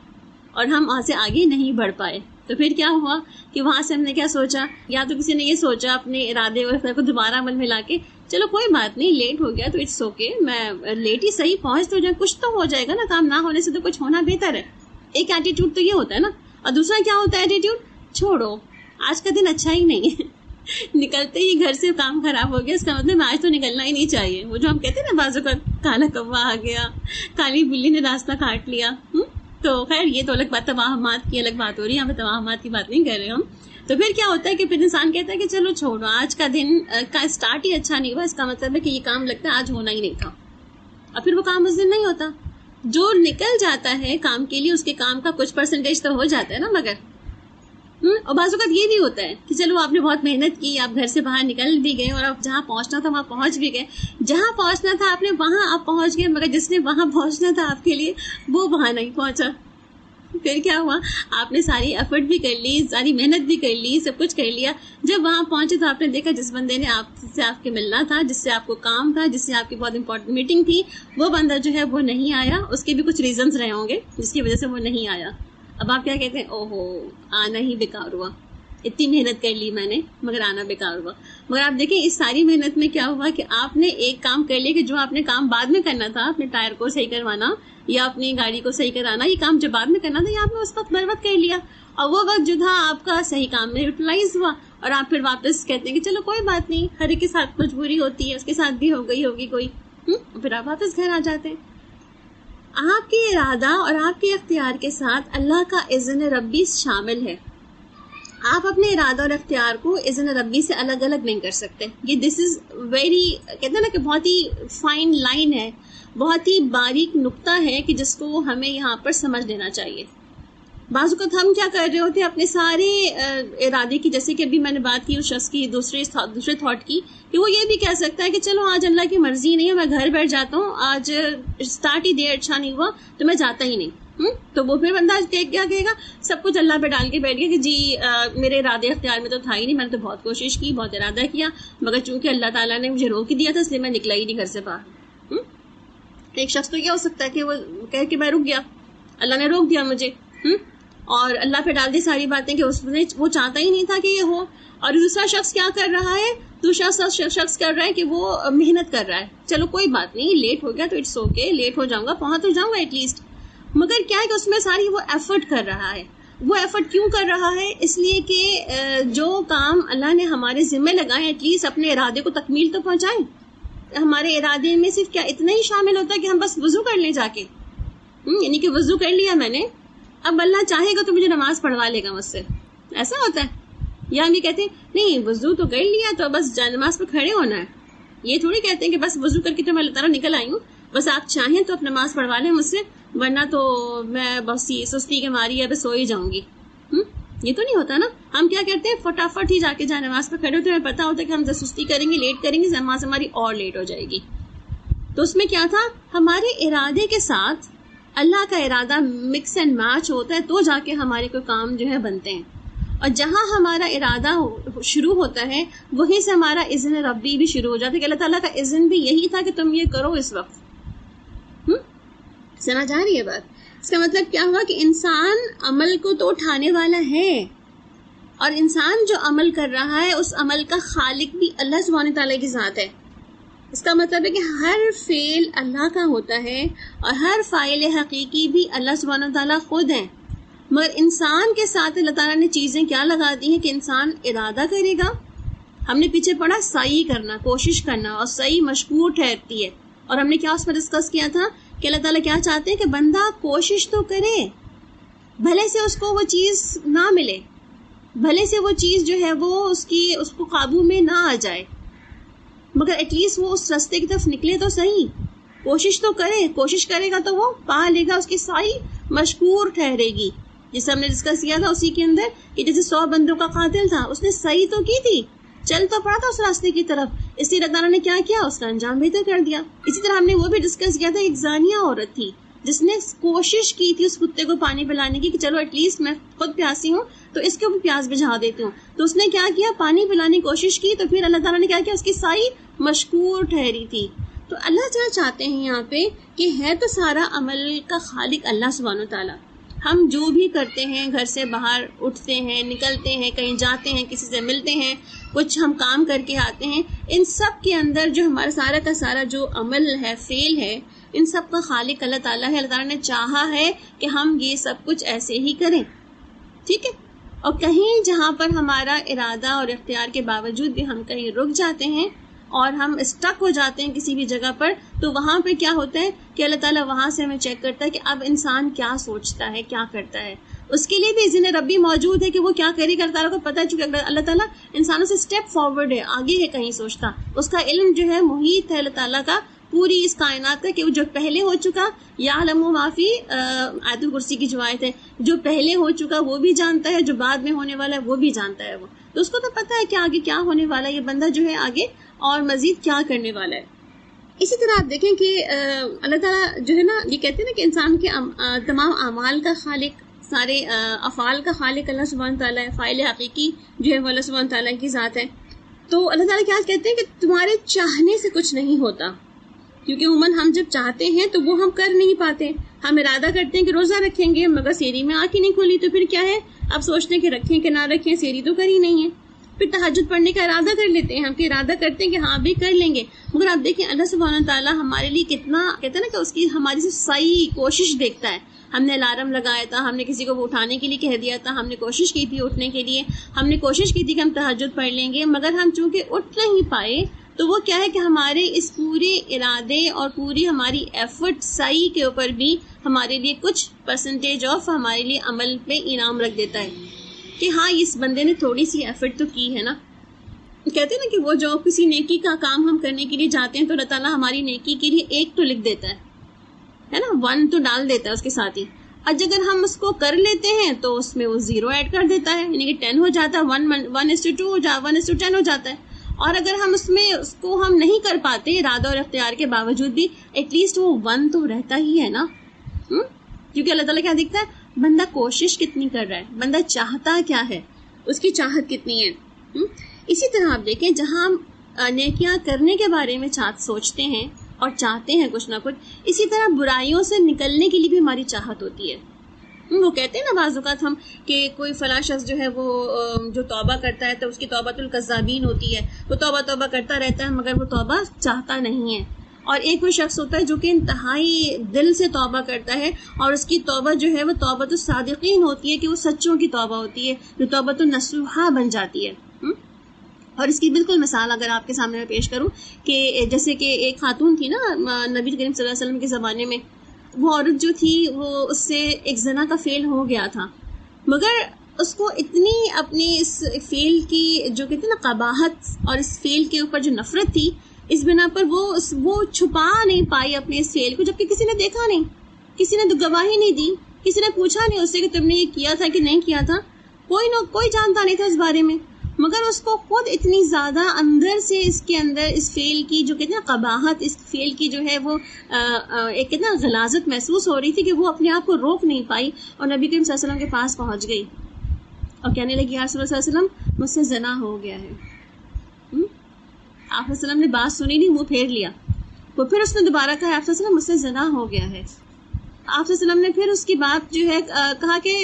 اور ہم وہاں سے آگے نہیں بڑھ پائے. تو پھر کیا ہوا کہ وہاں سے ہم نے کیا سوچا, یا تو کسی نے یہ سوچا اپنے ارادے کو دوبارہ عمل میں لا کے چلو کوئی بات نہیں, لیٹ ہو گیا تو اٹس اوکے, میں لیٹ ہی صحیح پہنچ تو جائے, کچھ تو ہو جائے گا نا, کام نہ ہونے سے تو کچھ ہونا بہتر ہے. ایک ایٹیٹیوڈ تو یہ ہوتا ہے نا. اور دوسرا کیا ہوتا ہے ایٹیٹیوڈ, چھوڑو آج کا دن اچھا ہی نہیں ہے, نکلتے ہی گھر سے کام خراب ہو گیا, اس کا مطلب آج تو نکلنا ہی نہیں چاہیے. وہ جو ہم کہتے ہیں نا بازو کا کالا کوا آ گیا, کالی بلی نے راستہ کاٹ لیا. تو خیر یہ تو الگ بات, توہمات کی الگ بات ہو رہی ہے, یہاں پہ توہمات کی بات نہیں کر رہے ہم. تو پھر کیا ہوتا ہے کہ پھر انسان کہتا ہے کہ چلو چھوڑو, آج کا دن کا اسٹارٹ ہی اچھا نہیں ہوا, اس کا مطلب ہے کہ یہ کام لگتا ہے آج ہونا ہی نہیں تھا, اور پھر وہ کام اس دن نہیں ہوتا. جو نکل جاتا ہے کام کے لیے اس کے کام کا کچھ پرسنٹیج تو ہو جاتا ہے نا. مگر اور بعض اوقات یہ بھی ہوتا ہے کہ چلو آپ نے بہت محنت کی, آپ گھر سے باہر نکل بھی گئے, اور آپ جہاں پہنچنا تھا وہاں پہنچ بھی گئے, جہاں پہنچنا تھا آپ نے وہاں آپ پہنچ گئے, مگر جس نے وہاں پہنچنا تھا آپ کے لیے وہ وہاں نہیں پہنچا. پھر کیا ہوا, آپ نے ساری ایفرٹ بھی کر لی, ساری محنت بھی کر لی, سب کچھ کر لیا, جب وہاں پہنچے تو آپ نے دیکھا جس بندے نے آپ سے آپ کے ملنا تھا, جس سے آپ کو کام تھا, جس سے آپ کی بہت امپورٹنٹ میٹنگ تھی, وہ بندہ جو ہے وہ نہیں آیا. اس کے بھی کچھ ریزنز رہے ہوں گے جس کی وجہ سے وہ نہیں آیا. اب آپ کیا کہتے ہیں, اوہو آنا ہی بیکار ہوا, اتنی محنت کر لی میں نے مگر آنا بیکار ہوا. مگر آپ دیکھیں اس ساری محنت میں کیا ہوا کہ آپ نے ایک کام کر لیا کہ جو آپ نے کام بعد میں کرنا تھا, اپنے ٹائر کو صحیح کروانا یا اپنی گاڑی کو صحیح کرانا, یہ کام جب بعد میں کرنا تھا یہ آپ نے اس وقت برباد کر لیا, اور وہ وقت جو تھا آپ کا صحیح کام میں یوٹیلائز ہوا, اور آپ پھر واپس کہتے ہیں کہ چلو کوئی بات نہیں, ہر ایک کے ساتھ مجبوری ہوتی ہے, اس کے ساتھ بھی ہو گئی ہوگی کوئی, پھر آپ واپس گھر آ جاتے ہیں. آپ کے ارادہ اور آپ کے اختیار کے ساتھ اللہ کا اذن ربی شامل ہے. آپ اپنے ارادہ اور اختیار کو اذن ربی سے الگ الگ نہیں کر سکتے. یہ دس از ویری, کہتے ہیں نا کہ بہت ہی فائن لائن ہے, بہت ہی باریک نقطہ ہے کہ جس کو ہمیں یہاں پر سمجھ لینا چاہیے. بعض اوقات ہم کیا کر رہے ہوتے ہیں اپنے سارے ارادے کی, جیسے کہ ابھی میں نے بات کی اس شخص کی دوسرے تھاٹ کی, کہ وہ یہ بھی کہہ سکتا ہے کہ چلو آج اللہ کی مرضی نہیں ہے, میں گھر بیٹھ جاتا ہوں, آج اسٹارٹ ہی دیر اچھا نہیں ہوا تو میں جاتا ہی نہیں. تو وہ پھر بندہ کیا کہے گا, سب کچھ اللہ پہ ڈال کے بیٹھ گیا کہ جی میرے ارادے اختیار میں تو تھا ہی نہیں, میں نے تو بہت کوشش کی, بہت ارادہ کیا, مگر چونکہ اللہ تعالیٰ نے مجھے روک دیا تھا اس لیے میں نکلا ہی نہیں گھر سے باہر. ایک شخص تو کیا ہو سکتا ہے کہ وہ کہہ کہ میں رک گیا, اللہ نے روک دیا مجھے, اور اللہ پہ ڈال دی ساری باتیں کہ اس نے وہ چاہتا ہی نہیں تھا کہ یہ ہو. اور دوسرا شخص کیا کر رہا ہے, دوسرا شخص کر رہا ہے کہ وہ محنت کر رہا ہے, چلو کوئی بات نہیں لیٹ ہو گیا تو اٹس اوکے, لیٹ ہو جاؤں گا, پہنچ تو جاؤں گا ایٹ لیسٹ. مگر کیا ہے کہ اس میں ساری وہ ایفرٹ کر رہا ہے. وہ ایفرٹ کیوں کر رہا ہے, اس لیے کہ جو کام اللہ نے ہمارے ذمہ لگائے ایٹ لیسٹ اپنے ارادے کو تکمیل تو پہنچائیں. ہمارے ارادے میں صرف کیا اتنا ہی شامل ہوتا ہے کہ ہم بس وضو کر لیں جا کے, یعنی کہ وضو کر لیا میں نے, اب اللہ چاہے گا تو مجھے نماز پڑھوا لے گا مجھ سے, ایسا ہوتا ہے. یا ہم یہ کہتے ہیں نہیں وضو تو کر لیا تو بس نماز پہ کھڑے ہونا ہے. یہ تھوڑی کہتے ہیں کہ بس وضو کر کے تو میں اللہ تعالیٰ نکل آئی ہوں, بس آپ چاہیں تو آپ نماز پڑھوا لیں مجھ سے, ورنہ تو میں بس سستی کے ماری اب سو ہی جاؤں گی. یہ تو نہیں ہوتا نا. ہم کیا کرتے ہیں فٹافٹ ہی جا کے جہاں نماز پہ کھڑے ہوتے ہیں, ہمیں پتا ہوتا ہے کہ ہم سستی کریں گے, لیٹ کریں گے, نماز ہماری اور لیٹ ہو جائے گی. تو اس میں کیا تھا, ہمارے ارادے کے ساتھ اللہ کا ارادہ مکس اینڈ میچ ہوتا ہے تو جا کے ہمارے کوئی کام جو ہے بنتے ہیں. اور جہاں ہمارا ارادہ شروع ہوتا ہے وہیں سے ہمارا اذن ربی بھی شروع ہو جاتا ہے, کہ اللہ تعالیٰ کا اذن بھی یہی تھا کہ تم یہ کرو اس وقت. سمجھ آ رہی ہے بات؟ اس کا مطلب کیا ہوا کہ انسان عمل کو تو اٹھانے والا ہے, اور انسان جو عمل کر رہا ہے اس عمل کا خالق بھی اللہ سبحانہ تعالیٰ کی ذات ہے. اس کا مطلب ہے کہ ہر فعل اللہ کا ہوتا ہے اور ہر فاعل حقیقی بھی اللہ سبحانہ تعالیٰ خود ہیں. مگر انسان کے ساتھ اللہ تعالیٰ نے چیزیں کیا لگا دی ہیں کہ انسان ارادہ کرے گا. ہم نے پیچھے پڑھا سعی کرنا, کوشش کرنا, اور سعی مشکور ٹھہرتی ہے. اور ہم نے کیا اس میں ڈسکس کیا تھا کہ اللہ تعالیٰ کیا چاہتے ہیں کہ بندہ کوشش تو کرے, بھلے سے اس کو وہ چیز نہ ملے, بھلے سے وہ چیز جو ہے وہ اس کو قابو میں نہ آ جائے, مگر ایٹ لیسٹ وہ اس راستے کی طرف نکلے تو صحیح. کوشش تو کرے, کوشش کرے گا تو وہ پا لے گا, اس کی سعی مشکور ٹھہرے گی. جسے ہم نے ڈسکس کیا تھا اسی کے اندر کہ جیسے 100 بندوں کا قاتل تھا, اس نے سعی تو کی تھی, چل تو پڑا تھا اس راستے کی طرف, اس لیے اللہ تعالیٰ نے کیا کیا, اس کا انجام بہتر کر دیا. اسی طرح ہم نے وہ بھی ڈسکس کیا تھا, ایک زانیہ عورت تھی جس نے کوشش کی تھی اس کتے کو پانی پلانے کی کہ چلو ایٹ لیسٹ میں خود پیاسی ہوں تو اس کو بھی پیاس بجھا دیتی ہوں. تو اس نے کیا کیا, پانی پلانے کی کوشش کی, تو پھر اللہ تعالیٰ نے کیا کیا, اس کی سعی مشکور ٹھہری تھی. تو اللہ تعالیٰ چاہتے ہیں یہاں پہ کہ ہے تو سارا عمل کا خالق اللہ سبحانہ و تعالیٰ, ہم جو بھی کرتے ہیں، گھر سے باہر اٹھتے ہیں، نکلتے ہیں، کہیں جاتے ہیں، کسی سے ملتے ہیں، کچھ ہم کام کر کے آتے ہیں، ان سب کے اندر جو ہمارا سارا کا سارا جو عمل ہے، فعل ہے، ان سب کا خالق اللہ تعالیٰ ہے. اللہ تعالیٰ نے چاہا ہے کہ ہم یہ سب کچھ ایسے ہی کریں. ٹھیک ہے. اور کہیں جہاں پر ہمارا ارادہ اور اختیار کے باوجود بھی ہم کہیں رک جاتے ہیں اور ہم اسٹک ہو جاتے ہیں کسی بھی جگہ پر، تو وہاں پہ کیا ہوتا ہے کہ اللہ تعالیٰ وہاں سے ہمیں چیک کرتا ہے کہ اب انسان کیا سوچتا ہے، کیا کرتا ہے. اس کے لیے بھی اذن ربی موجود ہے کہ وہ کیا کرے گا. اللہ تعالیٰ کو پتہ ہے، چونکہ اللہ تعالیٰ انسانوں سے اسٹیپ فارورڈ ہے، آگے ہے کہیں سوچتا. اس کا علم جو ہے محیط ہے اللہ تعالیٰ کا پوری اس کائنات کا، کہ وہ جو پہلے ہو چکا، یعلم ما فی آیت الکرسی کی جو آیت ہے، جو پہلے ہو چکا وہ بھی جانتا ہے، جو بعد میں ہونے والا ہے وہ بھی جانتا ہے. وہ تو اس کو تو پتہ ہے کہ آگے کیا ہونے والا ہے، یہ بندہ جو ہے آگے اور مزید کیا کرنے والا ہے. اسی طرح آپ دیکھیں کہ اللہ تعالیٰ جو ہے نا، یہ کہتے ہیں نا کہ انسان کے تمام اعمال کا خالق، سارے افعال کا خالق اللہ سبحانہ تعالیٰ ہے. فاعل حقیقی جو ہے وہ اللہ سبحانہ تعالیٰ کی ذات ہے. تو اللہ تعالیٰ کیا کہتے ہیں کہ تمہارے چاہنے سے کچھ نہیں ہوتا، کیونکہ عموماً ہم جب چاہتے ہیں تو وہ ہم کر نہیں پاتے. ہم ارادہ کرتے ہیں کہ روزہ رکھیں گے، مگر سحری میں آنکھ ہی نہیں کھولی، تو پھر کیا ہے، اب سوچتے ہیں کہ رکھیں کہ نہ رکھیں، سحری تو کری نہیں ہے. پھر تہجد پڑھنے کا ارادہ کر لیتے ہیں، ہم کہ ارادہ کرتے ہیں کہ ہاں بھی کر لیں گے، مگر آپ دیکھیں اللہ سبحانہ تعالیٰ ہمارے لیے کتنا کہتے ہیں نا کہ اس کی ہماری سے صحیح کوشش دیکھتا ہے. ہم نے الارم لگایا تھا، ہم نے کسی کو وہ اٹھانے کے لیے کہہ دیا تھا، ہم نے کوشش کی تھی اٹھنے کے لیے، ہم نے کوشش کی تھی کہ ہم تہجد پڑھ لیں گے، مگر ہم چونکہ اٹھ نہیں پائے، تو وہ کیا ہے کہ ہمارے اس پورے ارادے اور پوری ہماری ایفرٹ سعی کے اوپر بھی ہمارے لیے کچھ پرسنٹیج آف ہمارے لیے عمل پہ انعام رکھ دیتا ہے کہ ہاں اس بندے نے تھوڑی سی ایفرٹ تو کی ہے نا. کہتے ہیں نا کہ وہ جو کسی نیکی کا کام ہم کرنے کے لیے جاتے ہیں تو اللہ تعالیٰ ہماری نیکی کے لیے 1 تو لکھ دیتا ہے نا، 1 تو ڈال دیتا ہے اس کے ساتھ ہی. اور اگر ہم اس کو کر لیتے ہیں تو اس میں وہ 0 ایڈ کر دیتا ہے، یعنی کہ 10 ہو جاتا ہے، 1:2 ہو جاتا ہے، 1:10 ہو جاتا ہے. اور اگر ہم اس میں اس کو ہم نہیں کر پاتے ارادہ اور اختیار کے باوجود بھی، ایٹ لیسٹ وہ 1 تو رہتا ہی ہے نا. کیونکہ اللہ تعالیٰ کیا دیکھتا ہے، بندہ کوشش کتنی کر رہا ہے، بندہ چاہتا کیا ہے، اس کی چاہت کتنی ہے. اسی طرح آپ دیکھیں جہاں ہم نیکیاں کرنے کے بارے میں سوچتے ہیں اور چاہتے ہیں کچھ نہ کچھ، اسی طرح برائیوں سے نکلنے کے لیے بھی ہماری چاہت ہوتی ہے. وہ کہتے ہیں نا بعض اوقات ہم کہ کوئی فلاں شخص جو ہے وہ جو توبہ کرتا ہے تو اس کی توبۃ الکذابین ہوتی ہے، وہ توبہ کرتا رہتا ہے مگر وہ توبہ چاہتا نہیں ہے. اور ایک وہ شخص ہوتا ہے جو کہ انتہائی دل سے توبہ کرتا ہے اور اس کی توبہ جو ہے وہ توبۃ الصادقین ہوتی ہے، کہ وہ سچوں کی توبہ ہوتی ہے، جو توبۃ النصوحہ بن جاتی ہے. اور اس کی بالکل مثال اگر آپ کے سامنے میں پیش کروں کہ جیسے کہ ایک خاتون تھی نا نبی کریم صلی اللہ علیہ وسلم کے زمانے میں، وہ عورت جو تھی وہ اس سے ایک زنا کا فعل ہو گیا تھا، مگر اس کو اتنی اپنی اس فعل کی جو کہتے ہیں نا قباحت اور اس فعل کے اوپر جو نفرت تھی، اس بنا پر وہ چھپا نہیں پائی اپنے اس فعل کو، جبکہ کسی نے دیکھا نہیں، کسی نے گواہی نہیں دی، کسی نے پوچھا نہیں اس سے کہ تم نے یہ کیا تھا کہ نہیں کیا تھا، کوئی جانتا نہیں تھا اس بارے میں. مگر اس کو خود اتنی زیادہ اندر سے اس کے اندر اس فعل کی جو کہتے ہیں قباحت، اس فعل کی جو ہے وہ ایک کتنا غلاظت محسوس ہو رہی تھی کہ وہ اپنے آپ کو روک نہیں پائی اور نبی کریم صلی اللہ علیہ وسلم کے پاس پہنچ گئی اور کہنے لگی یا رسول اللہ صلی اللہ علیہ وسلم مجھ سے زنا ہو گیا ہے. آپ وسلم نے بات سنی نہیں، منہ پھیر لیا. وہ پھر اس نے دوبارہ کہا آپ وسلم مجھ سے زنا ہو گیا ہے. آپ وسلم نے پھر اس کی بات جو ہے کہا کہ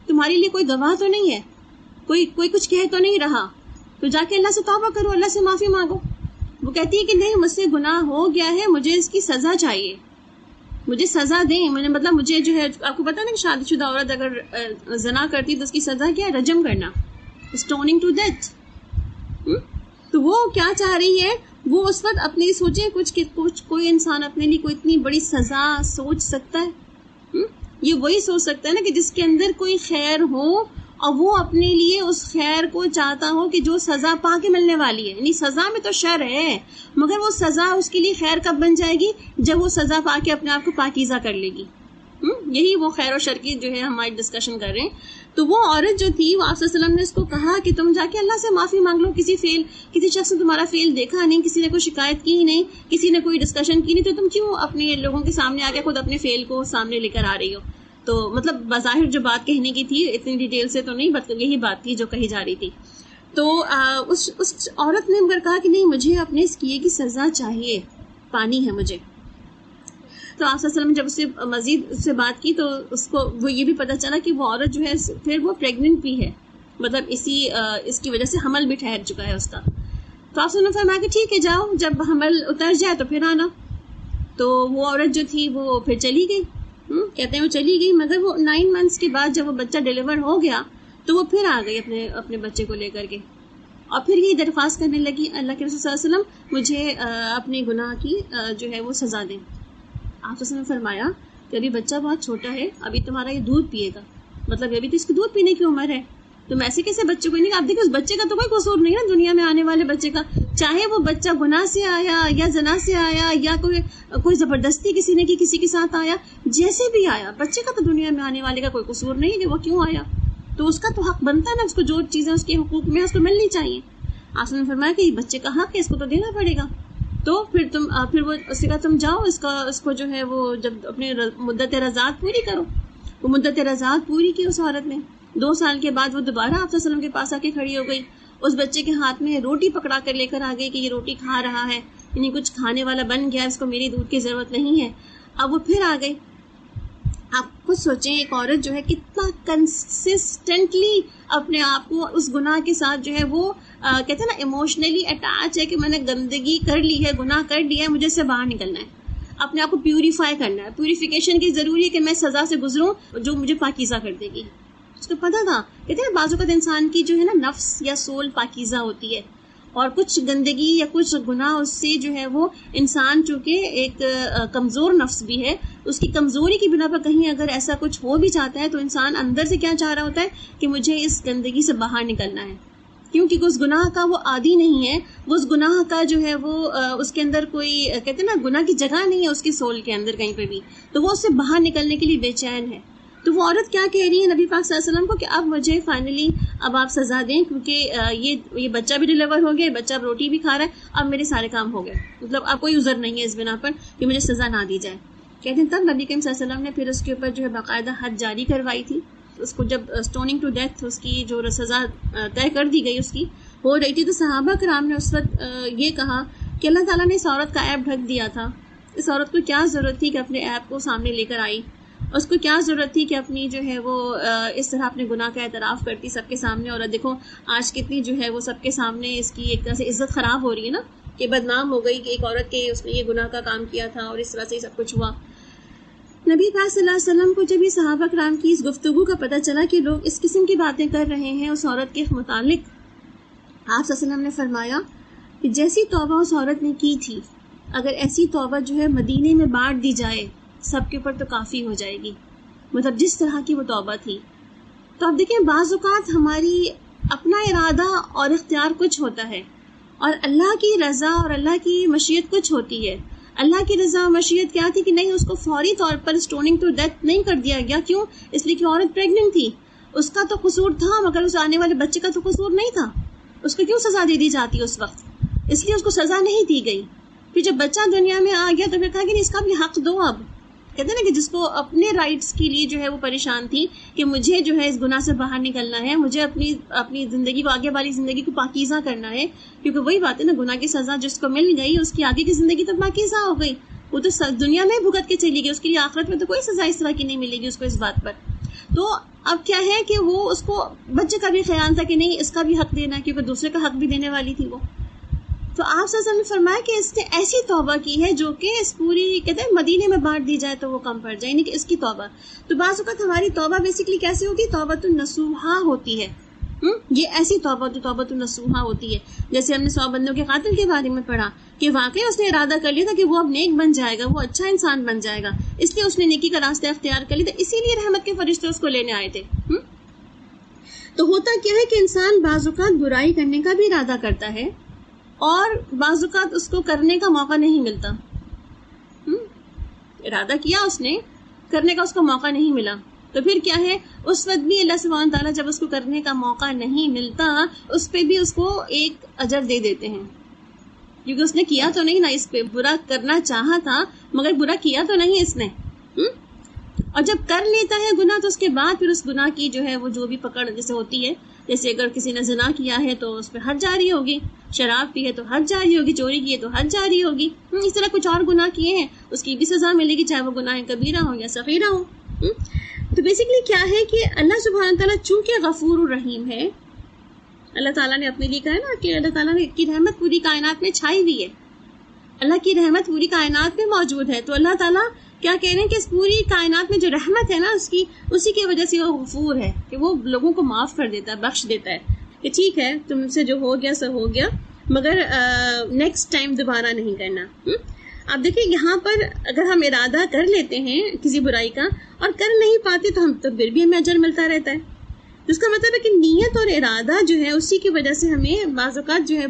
تمہارے لیے کوئی گواہ تو نہیں ہے، کوئی کچھ کہہ تو نہیں رہا، تو جا کے اللہ سے توبہ کرو، اللہ سے معافی مانگو. وہ کہتی ہے کہ نہیں مجھ سے گناہ ہو گیا ہے، مجھے اس کی سزا چاہیے، مجھے سزا دیں. مطلب مجھے جو ہے آپ کو پتا نا کہ شادی شدہ عورت اگر زنا کرتی تو اس کی سزا کیا ہے، رجم کرنا، اسٹوننگ ٹو ڈیتھ. تو وہ کیا چاہ رہی ہے، وہ اس وقت اپنی سوچیں کچھ کوئی انسان اپنے لیے کوئی اتنی بڑی سزا سوچ سکتا ہے؟ یہ وہی سوچ سکتا ہے نا کہ جس کے اندر کوئی خیر ہو اور وہ اپنے لیے اس خیر کو چاہتا ہو کہ جو سزا پا کے ملنے والی ہے. یعنی سزا میں تو شر ہے، مگر وہ سزا اس کے لیے خیر کب بن جائے گی، جب وہ سزا پا کے اپنے آپ کو پاکیزہ کر لے گی. یہی وہ خیر و شر کی جو ہے ہماری ڈسکشن کر رہے ہیں. تو وہ عورت جو تھی وہ آپ صلی اللہ علیہ وسلم نے اس کو کہا کہ تم جا کے اللہ سے معافی مانگ لو، کسی شخص نے تمہارا فعل دیکھا نہیں، کسی نے کوئی شکایت کی نہیں، کسی نے کوئی ڈسکشن کی نہیں، تو تم کیوں اپنے لوگوں کے سامنے آ کے خود اپنے فعل کو سامنے لے کر آ رہی ہو. تو مطلب بظاہر جو بات کہنے کی تھی اتنی ڈیٹیل سے تو نہیں، بلکہ یہی بات تھی جو کہی جا رہی تھی. تو اس عورت نے مگر کہا کہ نہیں مجھے اپنے اس کیے کی سزا چاہیے، پانی ہے مجھے. تو آپ صلی اللہ علیہ وسلم جب اس سے مزید اس سے بات کی تو اس کو وہ یہ بھی پتہ چلا کہ وہ عورت جو ہے پھر وہ پریگننٹ بھی ہے، مطلب اس کی وجہ سے حمل بھی ٹھہر چکا ہے اس کا. تو آپ نے فرمایا کہ ٹھیک ہے جاؤ، جب حمل اتر جائے تو پھر آنا. تو وہ عورت جو تھی وہ پھر چلی گئی. کہتے ہیں وہ چلی گئی، مگر وہ 9 months کے بعد جب وہ بچہ ڈیلیور ہو گیا تو وہ پھر آ گئی اپنے بچے کو لے کر کے، اور پھر یہ درخواست کرنے لگی اللہ کے رسول صلی اللہ علیہ وسلم مجھے اپنے گناہ کی جو ہے وہ سزا دیں. آپ نے فرمایا کہ ابھی بچہ بہت چھوٹا ہے، ابھی تمہارا یہ دودھ پیے گا، مطلب ابھی تو اس کی دودھ پینے کی عمر ہے، تم ایسے کیسے بچے کو نہیں. آپ دیکھیں اس بچے کا تو کوئی قصور نہیں نا دنیا میں آنے والے بچے کا، چاہے وہ بچہ گناہ سے آیا یا زنا سے آیا یا کوئی زبردستی کسی نے کی کسی کے ساتھ آیا، جیسے بھی آیا بچے کا تو دنیا میں آنے والے کا کوئی قصور نہیں کہ وہ کیوں آیا. تو اس کا تو حق بنتا ہے نا، اس کو جو چیزیں اس کے حقوق میں اس کو ملنی چاہیے. آپ نے فرمایا کہ یہ بچے کا حق ہے، اس کو تو دینا پڑے گا. تو پھر وہ اس کا تم جاؤ اس کو جو ہے وہ جب اپنی مدت رضاعت پوری کرو. وہ مدت رضاعت پوری کی اس عورت نے. 2 سال کے بعد وہ دوبارہ آپ صلی اللہ علیہ وسلم کے پاس آ کے کھڑی ہو گئی. اس بچے کے ہاتھ میں روٹی پکڑا کر لے کر آ گئی کہ یہ روٹی کھا رہا ہے، یعنی کچھ کھانے والا بن گیا، اس کو میری دودھ کی ضرورت نہیں ہے. اب وہ پھر آ گئی. آپ خود سوچیں ایک عورت جو ہے کتنا کنسسٹنٹلی اپنے آپ کو اس گناہ کے ساتھ جو ہے وہ کہتے ہیں نا ایموشنلی اٹیچ ہے کہ میں نے گندگی کر لی ہے، گناہ کر لیا ہے، مجھے اس سے باہر نکلنا ہے، اپنے آپ کو پیوریفائی کرنا ہے. پیوریفیکیشن کی ضروری ہے کہ میں سزا سے گزروں جو مجھے پاکیزہ کر دے گی. اس کو پتا تھا. کہتے ہیں بعض اوقات انسان کی جو ہے نا نفس یا سول پاکیزہ ہوتی ہے، اور کچھ گندگی یا کچھ گناہ اس سے جو ہے وہ انسان چونکہ ایک کمزور نفس بھی ہے، اس کی کمزوری کی بنا پر کہیں اگر ایسا کچھ ہو بھی چاہتا ہے تو انسان اندر سے کیا چاہ رہا ہوتا ہے کہ مجھے اس گندگی سے باہر نکلنا ہے، کیونکہ اس گناہ کا وہ عادی نہیں ہے، وہ اس گناہ کا جو ہے وہ اس کے اندر کوئی کہتے ہیں نا گناہ کی جگہ نہیں ہے اس کی سول کے اندر کہیں پہ بھی، تو وہ اس سے باہر نکلنے کے لیے بے چین ہے. تو وہ عورت کیا کہہ رہی ہے نبی پاک صلی اللہ علیہ وسلم کو کہ اب مجھے فائنلی اب آپ سزا دیں، کیونکہ یہ بچہ بھی ڈیلیور ہو گیا، بچہ اب روٹی بھی کھا رہا ہے، اب میرے سارے کام ہو گئے، مطلب اب کوئی عذر نہیں ہے اس بنا پر کہ مجھے سزا نہ دی جائے. کہتے ہیں تب نبی کریم صلی اللہ علیہ وسلم نے پھر اس کے اوپر جو ہے باقاعدہ حد جاری کروائی تھی. اس کو جب اسٹوننگ ٹو ڈیتھ اس کی جو سزا طے کر دی گئی اس کی ہو رہی تھی، تو صحابہ کرام نے اس وقت یہ کہا کہ اللہ تعالیٰ نے اس عورت کا عیب ڈھک دیا تھا. اس عورت کو کیا ضرورت تھی کہ اپنے عیب کو سامنے لے کر آئی، اس کو کیا ضرورت تھی کہ اپنی جو ہے وہ اس طرح اپنے گناہ کا اعتراف کرتی سب کے سامنے. اور دیکھو آج کتنی جو ہے وہ سب کے سامنے اس کی ایک طرح سے عزت خراب ہو رہی ہے نا، کہ بدنام ہو گئی کہ ایک عورت کے اس نے یہ گناہ کا کام کیا تھا اور اس طرح سے سب کچھ ہوا. نبی پاک صلی اللہ علیہ وسلم کو جب یہ صحابہ کرام کی اس گفتگو کا پتہ چلا کہ لوگ اس قسم کی باتیں کر رہے ہیں اس عورت کے متعلق، آپ صلی اللہ علیہ وسلم نے فرمایا کہ جیسی توبہ اس عورت نے کی تھی، اگر ایسی توبہ جو ہے مدینے میں بانٹ دی جائے سب کے اوپر تو کافی ہو جائے گی، مطلب جس طرح کی وہ توبہ تھی. تو اب دیکھیں بعض اوقات ہماری اپنا ارادہ اور اختیار کچھ ہوتا ہے، اور اللہ کی رضا اور اللہ کی مشیت کچھ ہوتی ہے. اللہ کی رضا اور مشیت کیا تھی کہ نہیں اس کو فوری طور پر اسٹوننگ ٹو ڈیتھ نہیں کر دیا گیا. کیوں؟ اس لیے کہ عورت پریگننٹ تھی، اس کا تو قصور تھا مگر اس آنے والے بچے کا تو قصور نہیں تھا. اس کو کیوں سزا دے دی جاتی اس وقت؟ اس لیے اس کو سزا نہیں دی گئی. پھر جب بچہ دنیا میں آ گیا تو پھر کہا کہ نہیں اس کا بھی حق دو. اب کہتے ہیں نا کہ جس کو اپنے رائٹس کے لیے جو ہے وہ پریشان تھی کہ مجھے جو ہے اس گناہ سے باہر نکلنا ہے، مجھے اپنی زندگی کو آگے والی زندگی کو پاکیزہ کرنا ہے، کیونکہ وہی بات ہے نا گناہ کی سزا جس کو مل گئی اس کی آگے کی زندگی تو پاکیزہ ہو گئی، وہ تو دنیا میں بھگت کے چلی گئی، اس کے لیے آخرت میں تو کوئی سزا اس طرح کی نہیں ملے گی اس کو اس بات پر. تو اب کیا ہے کہ وہ اس کو بچے کا بھی خیال تھا کہ نہیں اس کا بھی حق دینا ہے، کیونکہ دوسرے کا حق بھی دینے والی تھی وہ. تو آپ صلی اللہ علیہ وسلم نے فرمایا کہ اس نے ایسی توبہ کی ہے جو کہ اس پوری کہتے ہیں مدینے میں بانٹ دی جائے تو وہ کم پڑ جائے، یعنی کہ اس کی توبہ. تو بعض اوقات ہماری توبہ بیسیکلی کیسے ہوتی ہے؟ توبۃ النصوحہ ہوتی ہے. یہ ایسی توبۃ النصوحہ ہوتی ہے جیسے ہم نے 100 بندوں کے قاتل کے بارے میں پڑھا کہ واقعی اس نے ارادہ کر لیا تھا کہ وہ اب نیک بن جائے گا، وہ اچھا انسان بن جائے گا، اس لیے اس نے نیکی کا راستہ اختیار کر لیا تھا، اسی لیے رحمت کے فرشتے اس کو لینے آئے تھے. تو ہوتا کیا ہے کہ انسان بعض اوقات برائی کرنے کا بھی ارادہ کرتا ہے اور بعض اوقات اس کو کرنے کا موقع نہیں ملتا. ارادہ کیا اس نے، کرنے کا اس کو موقع نہیں ملا، تو پھر کیا ہے اس وقت بھی اللہ سبحانہ تعالیٰ جب اس کو کرنے کا موقع نہیں ملتا اس پہ بھی اس کو ایک اجر دے دیتے ہیں، کیونکہ اس نے کیا تو نہیں نا، اس پہ برا کرنا چاہا تھا مگر برا کیا تو نہیں اس نے. اور جب کر لیتا ہے گناہ تو اس کے بعد پھر اس گناہ کی جو ہے وہ جو بھی پکڑ جیسے ہوتی ہے، جیسے اگر کسی نے زنا کیا ہے تو اس پہ حد جاری ہوگی، شراب پی ہے تو حد جاری ہوگی، چوری کی ہے تو حد جاری ہوگی، اس طرح کچھ اور گناہ کیے ہیں اس کی بھی سزا ملے گی، چاہے وہ گناہ کبیرہ ہو یا صغیرہ ہو۔ تو بیسیکلی کیا ہے کہ اللہ سبحانہ تعالیٰ چونکہ غفور الرحیم ہے، اللہ تعالیٰ نے اپنے لیے کہا نا کہ اللہ تعالیٰ کی رحمت پوری کائنات میں چھائی ہوئی ہے، اللہ کی رحمت پوری کائنات میں موجود ہے، تو اللہ تعالیٰ کیا کہہ رہے ہیں کہ اس پوری کائنات میں جو رحمت ہے نا اسی کی وجہ سے وہ غفور ہے، کہ وہ لوگوں کو معاف کر دیتا ہے، بخش دیتا ہے کہ ٹھیک ہے تم سے جو ہو گیا سو ہو گیا، مگر نیکسٹ ٹائم دوبارہ نہیں کرنا۔ آپ دیکھیں یہاں پر اگر ہم ارادہ کر لیتے ہیں کسی برائی کا اور کر نہیں پاتے تو پھر بھی ہمیں اجر ملتا رہتا ہے، تو اس کا مطلب ہے کہ نیت اور ارادہ جو ہے اسی کی وجہ سے ہمیں بعض اوقات جو ہے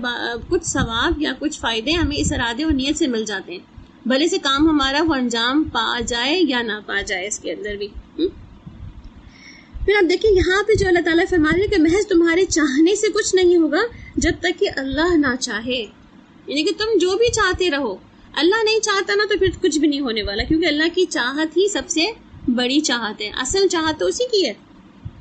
کچھ ثواب یا کچھ فائدے ہمیں اس ارادے اور نیت سے مل جاتے ہیں، بھلے سے کام ہمارا وہ انجام پا جائے یا نہ پا جائے اس کے اندر بھی۔ پھر آپ دیکھیں یہاں پہ جو اللہ تعالیٰ فرما رہے ہیں کہ محض تمہارے چاہنے سے کچھ نہیں ہوگا جب تک کہ اللہ نہ چاہے، یعنی کہ تم جو بھی چاہتے رہو، اللہ نہیں چاہتا نا تو پھر کچھ بھی نہیں ہونے والا، کیونکہ اللہ کی چاہت ہی سب سے بڑی چاہت ہے، اصل چاہت تو اسی کی ہے۔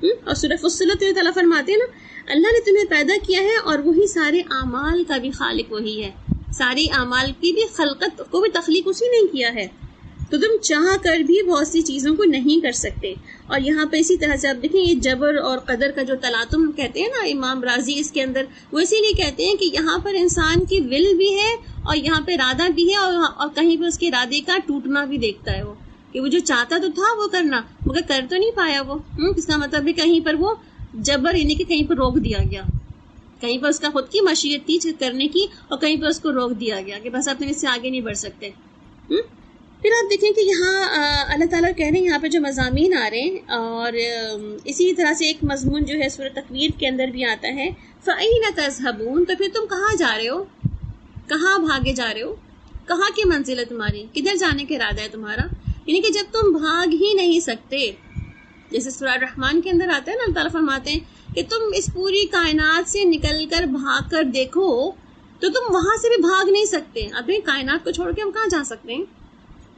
اور سورہ فصلت میں تعالیٰ فرماتے ہیں نا اللہ نے تمہیں پیدا کیا ہے اور وہی سارے اعمال کا بھی خالق وہی ہے، ساری اعمال کی بھی خلقت کو بھی تخلیق اسی نے کیا ہے، تو تم چاہ کر بھی بہت سی چیزوں کو نہیں کر سکتے۔ اور یہاں پہ اسی طرح سے آپ دیکھیں یہ جبر اور قدر کا جو تلاطم کہتے ہیں نا امام رازی اس کے اندر، وہ اسی لیے کہتے ہیں کہ یہاں پر انسان کی ول بھی ہے اور یہاں پہ ارادہ بھی ہے، اور کہیں پہ اس کے ارادے کا ٹوٹنا بھی دیکھتا ہے وہ، کہ وہ جو چاہتا تو تھا وہ کرنا مگر کر تو نہیں پایا وہ، اس کا مطلب ہے کہیں پر وہ جبر یعنی کہ کہیں پر روک دیا گیا، کہیں پر اس کا خود کی مشیت تھی کرنے کی اور کہیں پر اس کو روک دیا گیا کہ بس آپ اس سے آگے نہیں بڑھ سکتے۔ پھر آپ دیکھیں کہ یہاں اللہ تعالیٰ کہہ رہے ہیں یہاں پہ جو مضامین آ رہے ہیں، اور اسی طرح سے ایک مضمون جو ہے سورۃ تکویر کے اندر بھی آتا ہے فَأَيْنَ تَذْهَبُونَ، تو پھر تم کہاں جا رہے ہو، کہاں بھاگے جا رہے ہو، کہاں کی منزل ہے تمہاری، کدھر جانے کا ارادہ ہے تمہارا، یعنی کہ جب تم بھاگ ہی نہیں سکتے، جیسے سورہ الرحمن کے اندر آتا ہے نا اللہ تعالیٰ فرماتے ہیں کہ تم اس پوری کائنات سے نکل کر بھاگ کر دیکھو تو تم وہاں سے بھی بھاگ نہیں سکتے، ابھی کائنات کو چھوڑ کے ہم کہاں جا سکتے ہیں،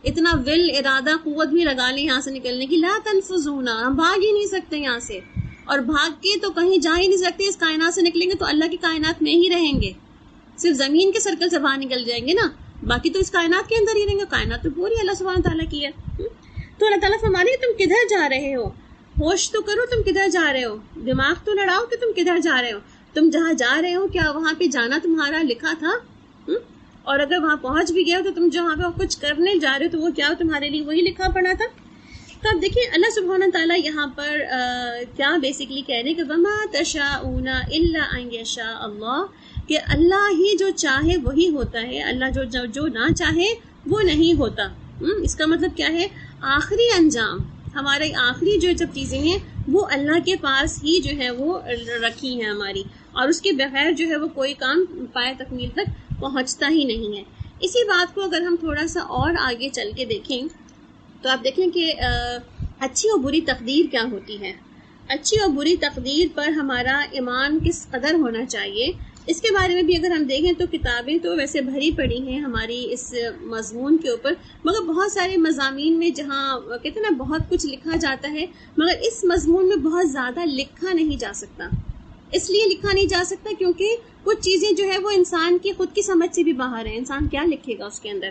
اتنا ول ارادہ قوت بھی لگا لیں یہاں سے نکلنے کی، لا تنفذون، ہم بھاگ ہی نہیں سکتے یہاں سے، اور بھاگ کے تو کہیں جا ہی نہیں سکتے، اس کائنات سے نکلیں گے تو اللہ کی کائنات میں ہی رہیں گے، صرف زمین کے سرکل سے باہر نکل جائیں گے نا، باقی تو اس کائنات کے اندر ہی رہیں گے، کائنات تو پوری اللہ سبحانہ تعالیٰ کی ہے۔ تو اللہ تعالیٰ فرما رہے ہیں تم کدھر جا رہے ہو، ہوش تو کرو تم کدھر جا رہے ہو، دماغ تو لڑاؤ کہ تم کدھر جا رہے ہو، تم جہاں جا رہے ہو کیا وہاں پہ جانا تمہارا لکھا تھا، اور اگر وہاں پہنچ بھی گیا تو تم جو وہاں پہ کچھ کرنے جا رہے ہو تو وہ کیا تمہارے لیے وہی لکھا پڑا تھا۔ تو اب دیکھیں اللہ سبحانہ تعالیٰ یہاں پر کیا بیسیکلی کہہ رہے ہیں کہ وما تشاءون الا ان یشاء اللہ، کہ اللہ ہی جو چاہے وہی ہوتا ہے، اللہ جو نہ چاہے وہ نہیں ہوتا۔ اس کا مطلب کیا ہے، آخری انجام ہمارے آخری جو سب چیزیں ہیں وہ اللہ کے پاس ہی جو ہے وہ رکھی ہیں ہماری، اور اس کے بغیر جو ہے وہ کوئی کام پائے تکمیل تک پہنچتا ہی نہیں ہے۔ اسی بات کو اگر ہم تھوڑا سا اور آگے چل کے دیکھیں تو آپ دیکھیں کہ اچھی اور بری تقدیر کیا ہوتی ہے، اچھی اور بری تقدیر پر ہمارا ایمان کس قدر ہونا چاہیے، اس کے بارے میں بھی اگر ہم دیکھیں تو کتابیں تو ویسے بھری پڑی ہیں ہماری اس مضمون کے اوپر، مگر بہت سارے مضامین میں جہاں کہتے ہیں نا بہت کچھ لکھا جاتا ہے، مگر اس مضمون میں بہت زیادہ لکھا نہیں جا سکتا، اس لیے لکھا نہیں جا سکتا کیونکہ کچھ چیزیں جو ہے وہ انسان کی خود کی سمجھ سے بھی باہر ہیں، انسان کیا لکھے گا اس کے اندر۔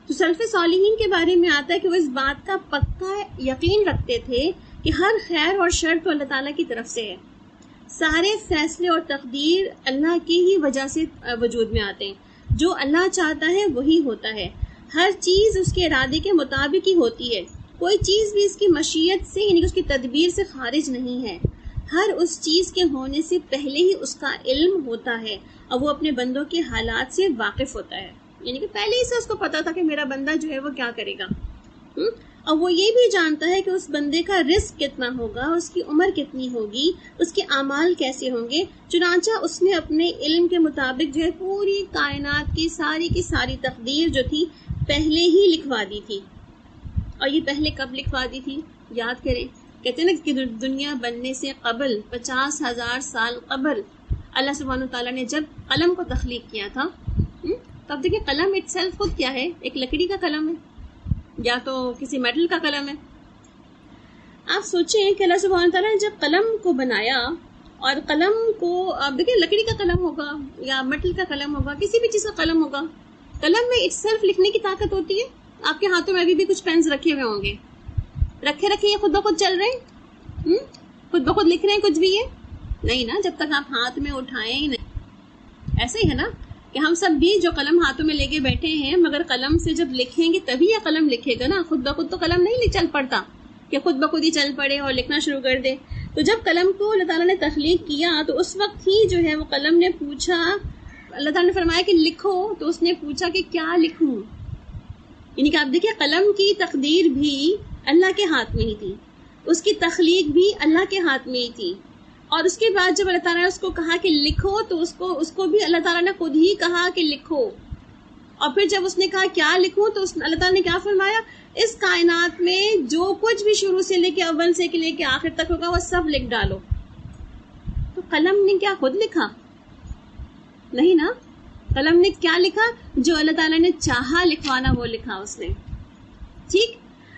تو سلف صالحین کے بارے میں آتا ہے کہ وہ اس بات کا پکا یقین رکھتے تھے کہ ہر خیر اور شر تو اللہ تعالیٰ کی طرف سے ہے، سارے فیصلے اور تقدیر اللہ کی ہی وجہ سے وجود میں آتے ہیں، جو اللہ چاہتا ہے وہی ہوتا ہے، ہر چیز اس کے ارادے کے مطابق ہی ہوتی ہے، کوئی چیز بھی اس کی مشیت سے یعنی کہ اس کی تدبیر سے خارج نہیں ہے، ہر اس چیز کے ہونے سے پہلے ہی اس کا علم ہوتا ہے اور وہ اپنے بندوں کے حالات سے واقف ہوتا ہے، یعنی کہ پہلے ہی سے اس کو پتا تھا کہ میرا بندہ جو ہے وہ کیا کرے گا، اور وہ یہ بھی جانتا ہے کہ اس بندے کا رزق کتنا ہوگا، اس کی عمر کتنی ہوگی، اس کے اعمال کیسے ہوں گے، چنانچہ اس نے اپنے علم کے مطابق جو ہے پوری کائنات کی ساری تقدیر جو تھی پہلے ہی لکھوا دی تھی۔ اور یہ پہلے کب لکھوا دی تھی یاد کریں، کہتے ہیں نا کہ دنیا بننے سے قبل 50,000 سال قبل اللہ سبحانہ تعالیٰ نے جب قلم کو تخلیق کیا تھا، تب دیکھیں قلم اٹ سیلف خود کیا ہے، ایک لکڑی کا قلم ہے یا تو کسی میٹل کا قلم ہے۔ آپ سوچیں کہ اللہ سبحانہ تعالیٰ نے جب قلم کو بنایا اور قلم کو آپ دیکھیں لکڑی کا قلم ہوگا یا مٹل کا قلم ہوگا, کسی بھی چیز کا قلم ہوگا, قلم میں اٹسیلف لکھنے کی طاقت ہوتی ہے. آپ کے ہاتھوں میں ابھی بھی کچھ پینس رکھے ہوئے ہوں گے, رکھے یہ خود بخود چل رہے ہیں, خود بخود لکھ رہے ہیں کچھ بھی یہ نہیں نا, جب تک آپ ہاتھ میں اٹھائیں ہی نہیں. ایسے ہی ہے نا کہ ہم سب بھی جو قلم ہاتھوں میں لے کے بیٹھے ہیں, مگر قلم سے جب لکھیں گے تبھی یہ قلم لکھے گا نا. خود بخود تو قلم نہیں چل پڑتا کہ خود بخود ہی چل پڑے اور لکھنا شروع کر دے. تو جب قلم کو اللہ تعالیٰ نے تخلیق کیا تو اس وقت ہی جو ہے وہ قلم نے پوچھا, اللہ تعالیٰ نے فرمایا کہ لکھو, تو اس نے پوچھا کہ کیا لکھوں. یعنی کہ آپ دیکھیں قلم کی تقدیر بھی اللہ کے ہاتھ میں ہی تھی, اس کی تخلیق بھی اللہ کے ہاتھ میں ہی تھی. اور اس کے بعد جب اللہ تعالیٰ نے اس کو کہا کہ لکھو تو اس کو بھی اللہ تعالیٰ نے خود ہی کہا کہ لکھو. اور پھر جب اس نے کہا کیا لکھوں تو اللہ تعالیٰ نے کیا فرمایا, اس کائنات میں جو کچھ بھی شروع سے لے کے اول سے لے کے آخر تک ہوگا وہ سب لکھ ڈالو. تو قلم نے کیا خود لکھا؟ نہیں نا. قلم نے کیا لکھا؟ جو اللہ تعالیٰ نے چاہا لکھوانا وہ لکھا اس نے. ٹھیک,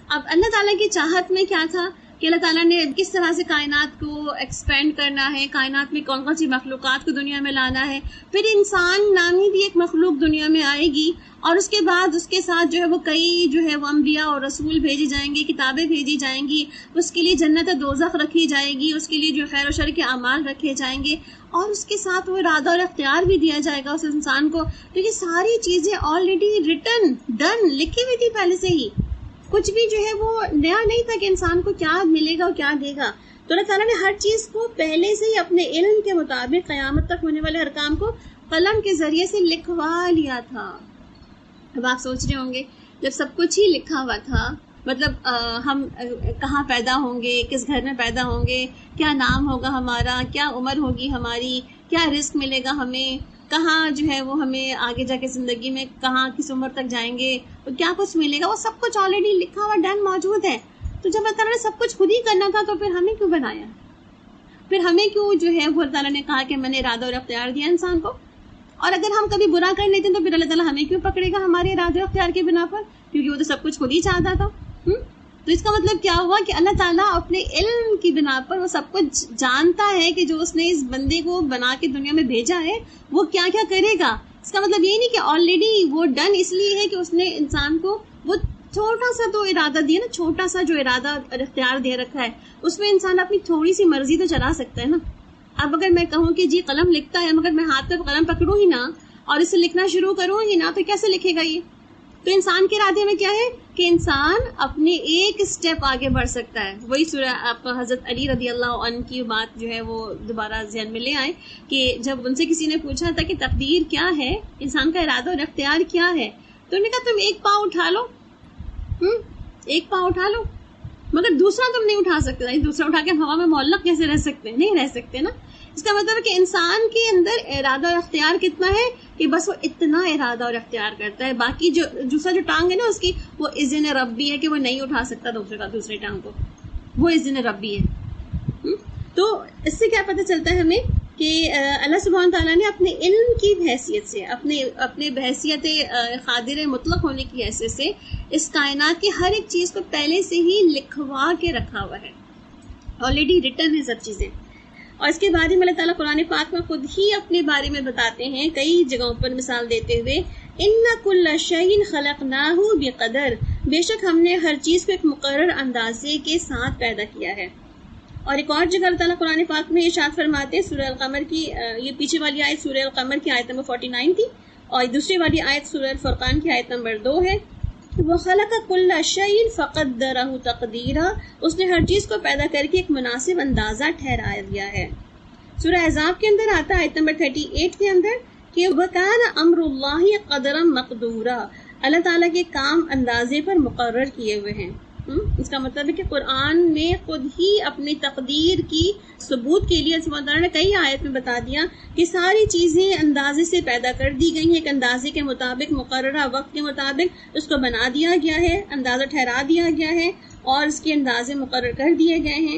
اب اللہ تعالیٰ کی چاہت میں کیا تھا کہ اللہ تعالیٰ نے کس طرح سے کائنات کو ایکسپینڈ کرنا ہے, کائنات میں کون کون سی مخلوقات کو دنیا میں لانا ہے. پھر انسان نامی بھی ایک مخلوق دنیا میں آئے گی, اور اس کے بعد اس کے ساتھ جو ہے وہ کئی جو ہے وہ انبیاء اور رسول بھیجے جائیں گے, کتابیں بھیجی جائیں گی, اس کے لیے جنت دوزخ رکھی جائے گی, اس کے لیے جو خیر و شر کے اعمال رکھے جائیں گے, اور اس کے ساتھ وہ ارادہ اور اختیار بھی دیا جائے گا اس انسان کو. تو یہ ساری چیزیں آلریڈی ریٹن ڈن لکھی ہوئی تھی پہلے سے ہی. کچھ بھی جو ہے وہ نیا نہیں تھا کہ انسان کو کیا ملے گا اور کیا دے گا. تو اللہ تعالیٰ نے ہر چیز کو پہلے سے ہی اپنے علم کے مطابق قیامت تک ہونے والے ہر کام کو قلم کے ذریعے سے لکھوا لیا تھا. اب آپ سوچ رہے ہوں گے جب سب کچھ ہی لکھا ہوا تھا, مطلب ہم کہاں پیدا ہوں گے, کس گھر میں پیدا ہوں گے, کیا نام ہوگا ہمارا, کیا عمر ہوگی ہماری, کیا رزق ملے گا ہمیں, کہاں جو ہے وہ ہمیں آگے جا کے زندگی میں کہاں کس عمر تک جائیں گے, اور کیا کچھ ملے گا, وہ سب کچھ آلریڈی لکھا ہوا ڈن موجود ہے. تو جب اللہ تعالیٰ نے سب کچھ خود ہی کرنا تھا تو پھر ہمیں کیوں بنایا, پھر ہمیں کیوں جو ہے وہ اللہ تعالیٰ نے کہا کہ میں نے ارادہ اور اختیار دیا انسان کو. اور اگر ہم کبھی برا کر لیتے تو پھر اللہ تعالیٰ ہمیں کیوں پکڑے گا ہمارے ارادے اور اختیار کے بنا پر, کیونکہ وہ تو سب کچھ خود ہی چاہتا تھا. تو اس کا مطلب کیا ہوا کہ اللہ تعالیٰ اپنے علم کی بنا پر وہ سب کچھ جانتا ہے کہ جو اس نے اس بندے کو بنا کے دنیا میں بھیجا ہے وہ کیا کیا کرے گا. اس کا مطلب یہ نہیں کہ آلریڈی وہ ڈن اس لیے ہے کہ اس نے انسان کو وہ چھوٹا سا تو ارادہ دیا نا, چھوٹا سا جو ارادہ اور اختیار دے رکھا ہے اس میں انسان اپنی تھوڑی سی مرضی تو چلا سکتا ہے نا. اب اگر میں کہوں کہ جی قلم لکھتا ہے, مگر میں ہاتھ پہ قلم پکڑوں ہی نہ اور اسے لکھنا شروع کروں ہی نہ, تو کیسے لکھے گا یہ؟ تو انسان کے ارادے میں کیا ہے کہ انسان اپنے ایک اسٹیپ آگے بڑھ سکتا ہے. وہی سورہ آپ حضرت علی رضی اللہ عنہ کی بات جو ہے وہ دوبارہ ذہن میں لے آئے کہ جب ان سے کسی نے پوچھا تھا کہ تقدیر کیا ہے, انسان کا ارادہ اور اختیار کیا ہے, تو انہوں نے کہا تم ایک پاؤں اٹھا لو, ایک پاؤں اٹھا لو, مگر دوسرا تم نہیں اٹھا سکتے. دوسرا اٹھا کے ہوا میں معلق کیسے رہ سکتے ہیں؟ نہیں رہ سکتے نا. اس کا مطلب کہ انسان کے اندر ارادہ اور اختیار کتنا ہے کہ بس وہ اتنا ارادہ اور اختیار کرتا ہے. باقی جو دوسرا جو ٹانگ ہے نا اس کی وہ اذن ربی ہے کہ وہ نہیں اٹھا سکتا دوسرے ٹانگ کو, وہ اذن ربی ہے. تو اس سے کیا پتہ چلتا ہے ہمیں کہ اللہ سبحانہ تعالیٰ نے اپنے علم کی حیثیت سے, اپنے بحیثیت قادر مطلق ہونے کی حیثیت سے اس کائنات کی ہر ایک چیز کو پہلے سے ہی لکھوا کے رکھا ہوا ہے, آلریڈی ریٹن ہے سب چیزیں. اور اس کے بارے میں اللہ تعالیٰ قرآن پاک میں خود ہی اپنے بارے میں بتاتے ہیں کئی جگہوں پر مثال دیتے ہوئے, اِنَّ كُلَّ شَيْءٍ خَلَقْنَاهُ بِقَدَرٍ, بے شک ہم نے ہر چیز کو ایک مقرر اندازے کے ساتھ پیدا کیا ہے. اور ایک اور جگہ اللہ تعالیٰ قرآن پاک میں ارشاد فرماتے ہیں سورہ القمر کی, یہ پیچھے والی آیت سورہ القمر کی آیت نمبر 49 تھی, اور دوسری والی آیت سورہ الفرقان کی آیت نمبر 2 ہے. وَخَلَقَ كُلَّ شَيْءٍ فَقَدَّرَهُ تَقْدِيرًا, اس نے ہر چیز کو پیدا کر کے ایک مناسب اندازہ ٹھہرا دیا ہے. سورہ احزاب کے اندر آتا ہے آیت نمبر 38 کے اندر کہ وَكَانَ أَمْرُ اللَّهِ قَدَرًا مَقْدُورًا, اللہ تعالیٰ کے کام اندازے پر مقرر کیے ہوئے ہیں. اس کا مطلب ہے کہ قرآن نے خود ہی اپنی تقدیر کی ثبوت کے لیے اللہ تعالیٰ نے کئی آیت میں بتا دیا کہ ساری چیزیں اندازے سے پیدا کر دی گئی ہیں, ایک اندازے کے مطابق مقررہ وقت کے مطابق اس کو بنا دیا گیا ہے, اندازہ ٹھہرا دیا گیا ہے اور اس کے اندازے مقرر کر دیے گئے ہیں.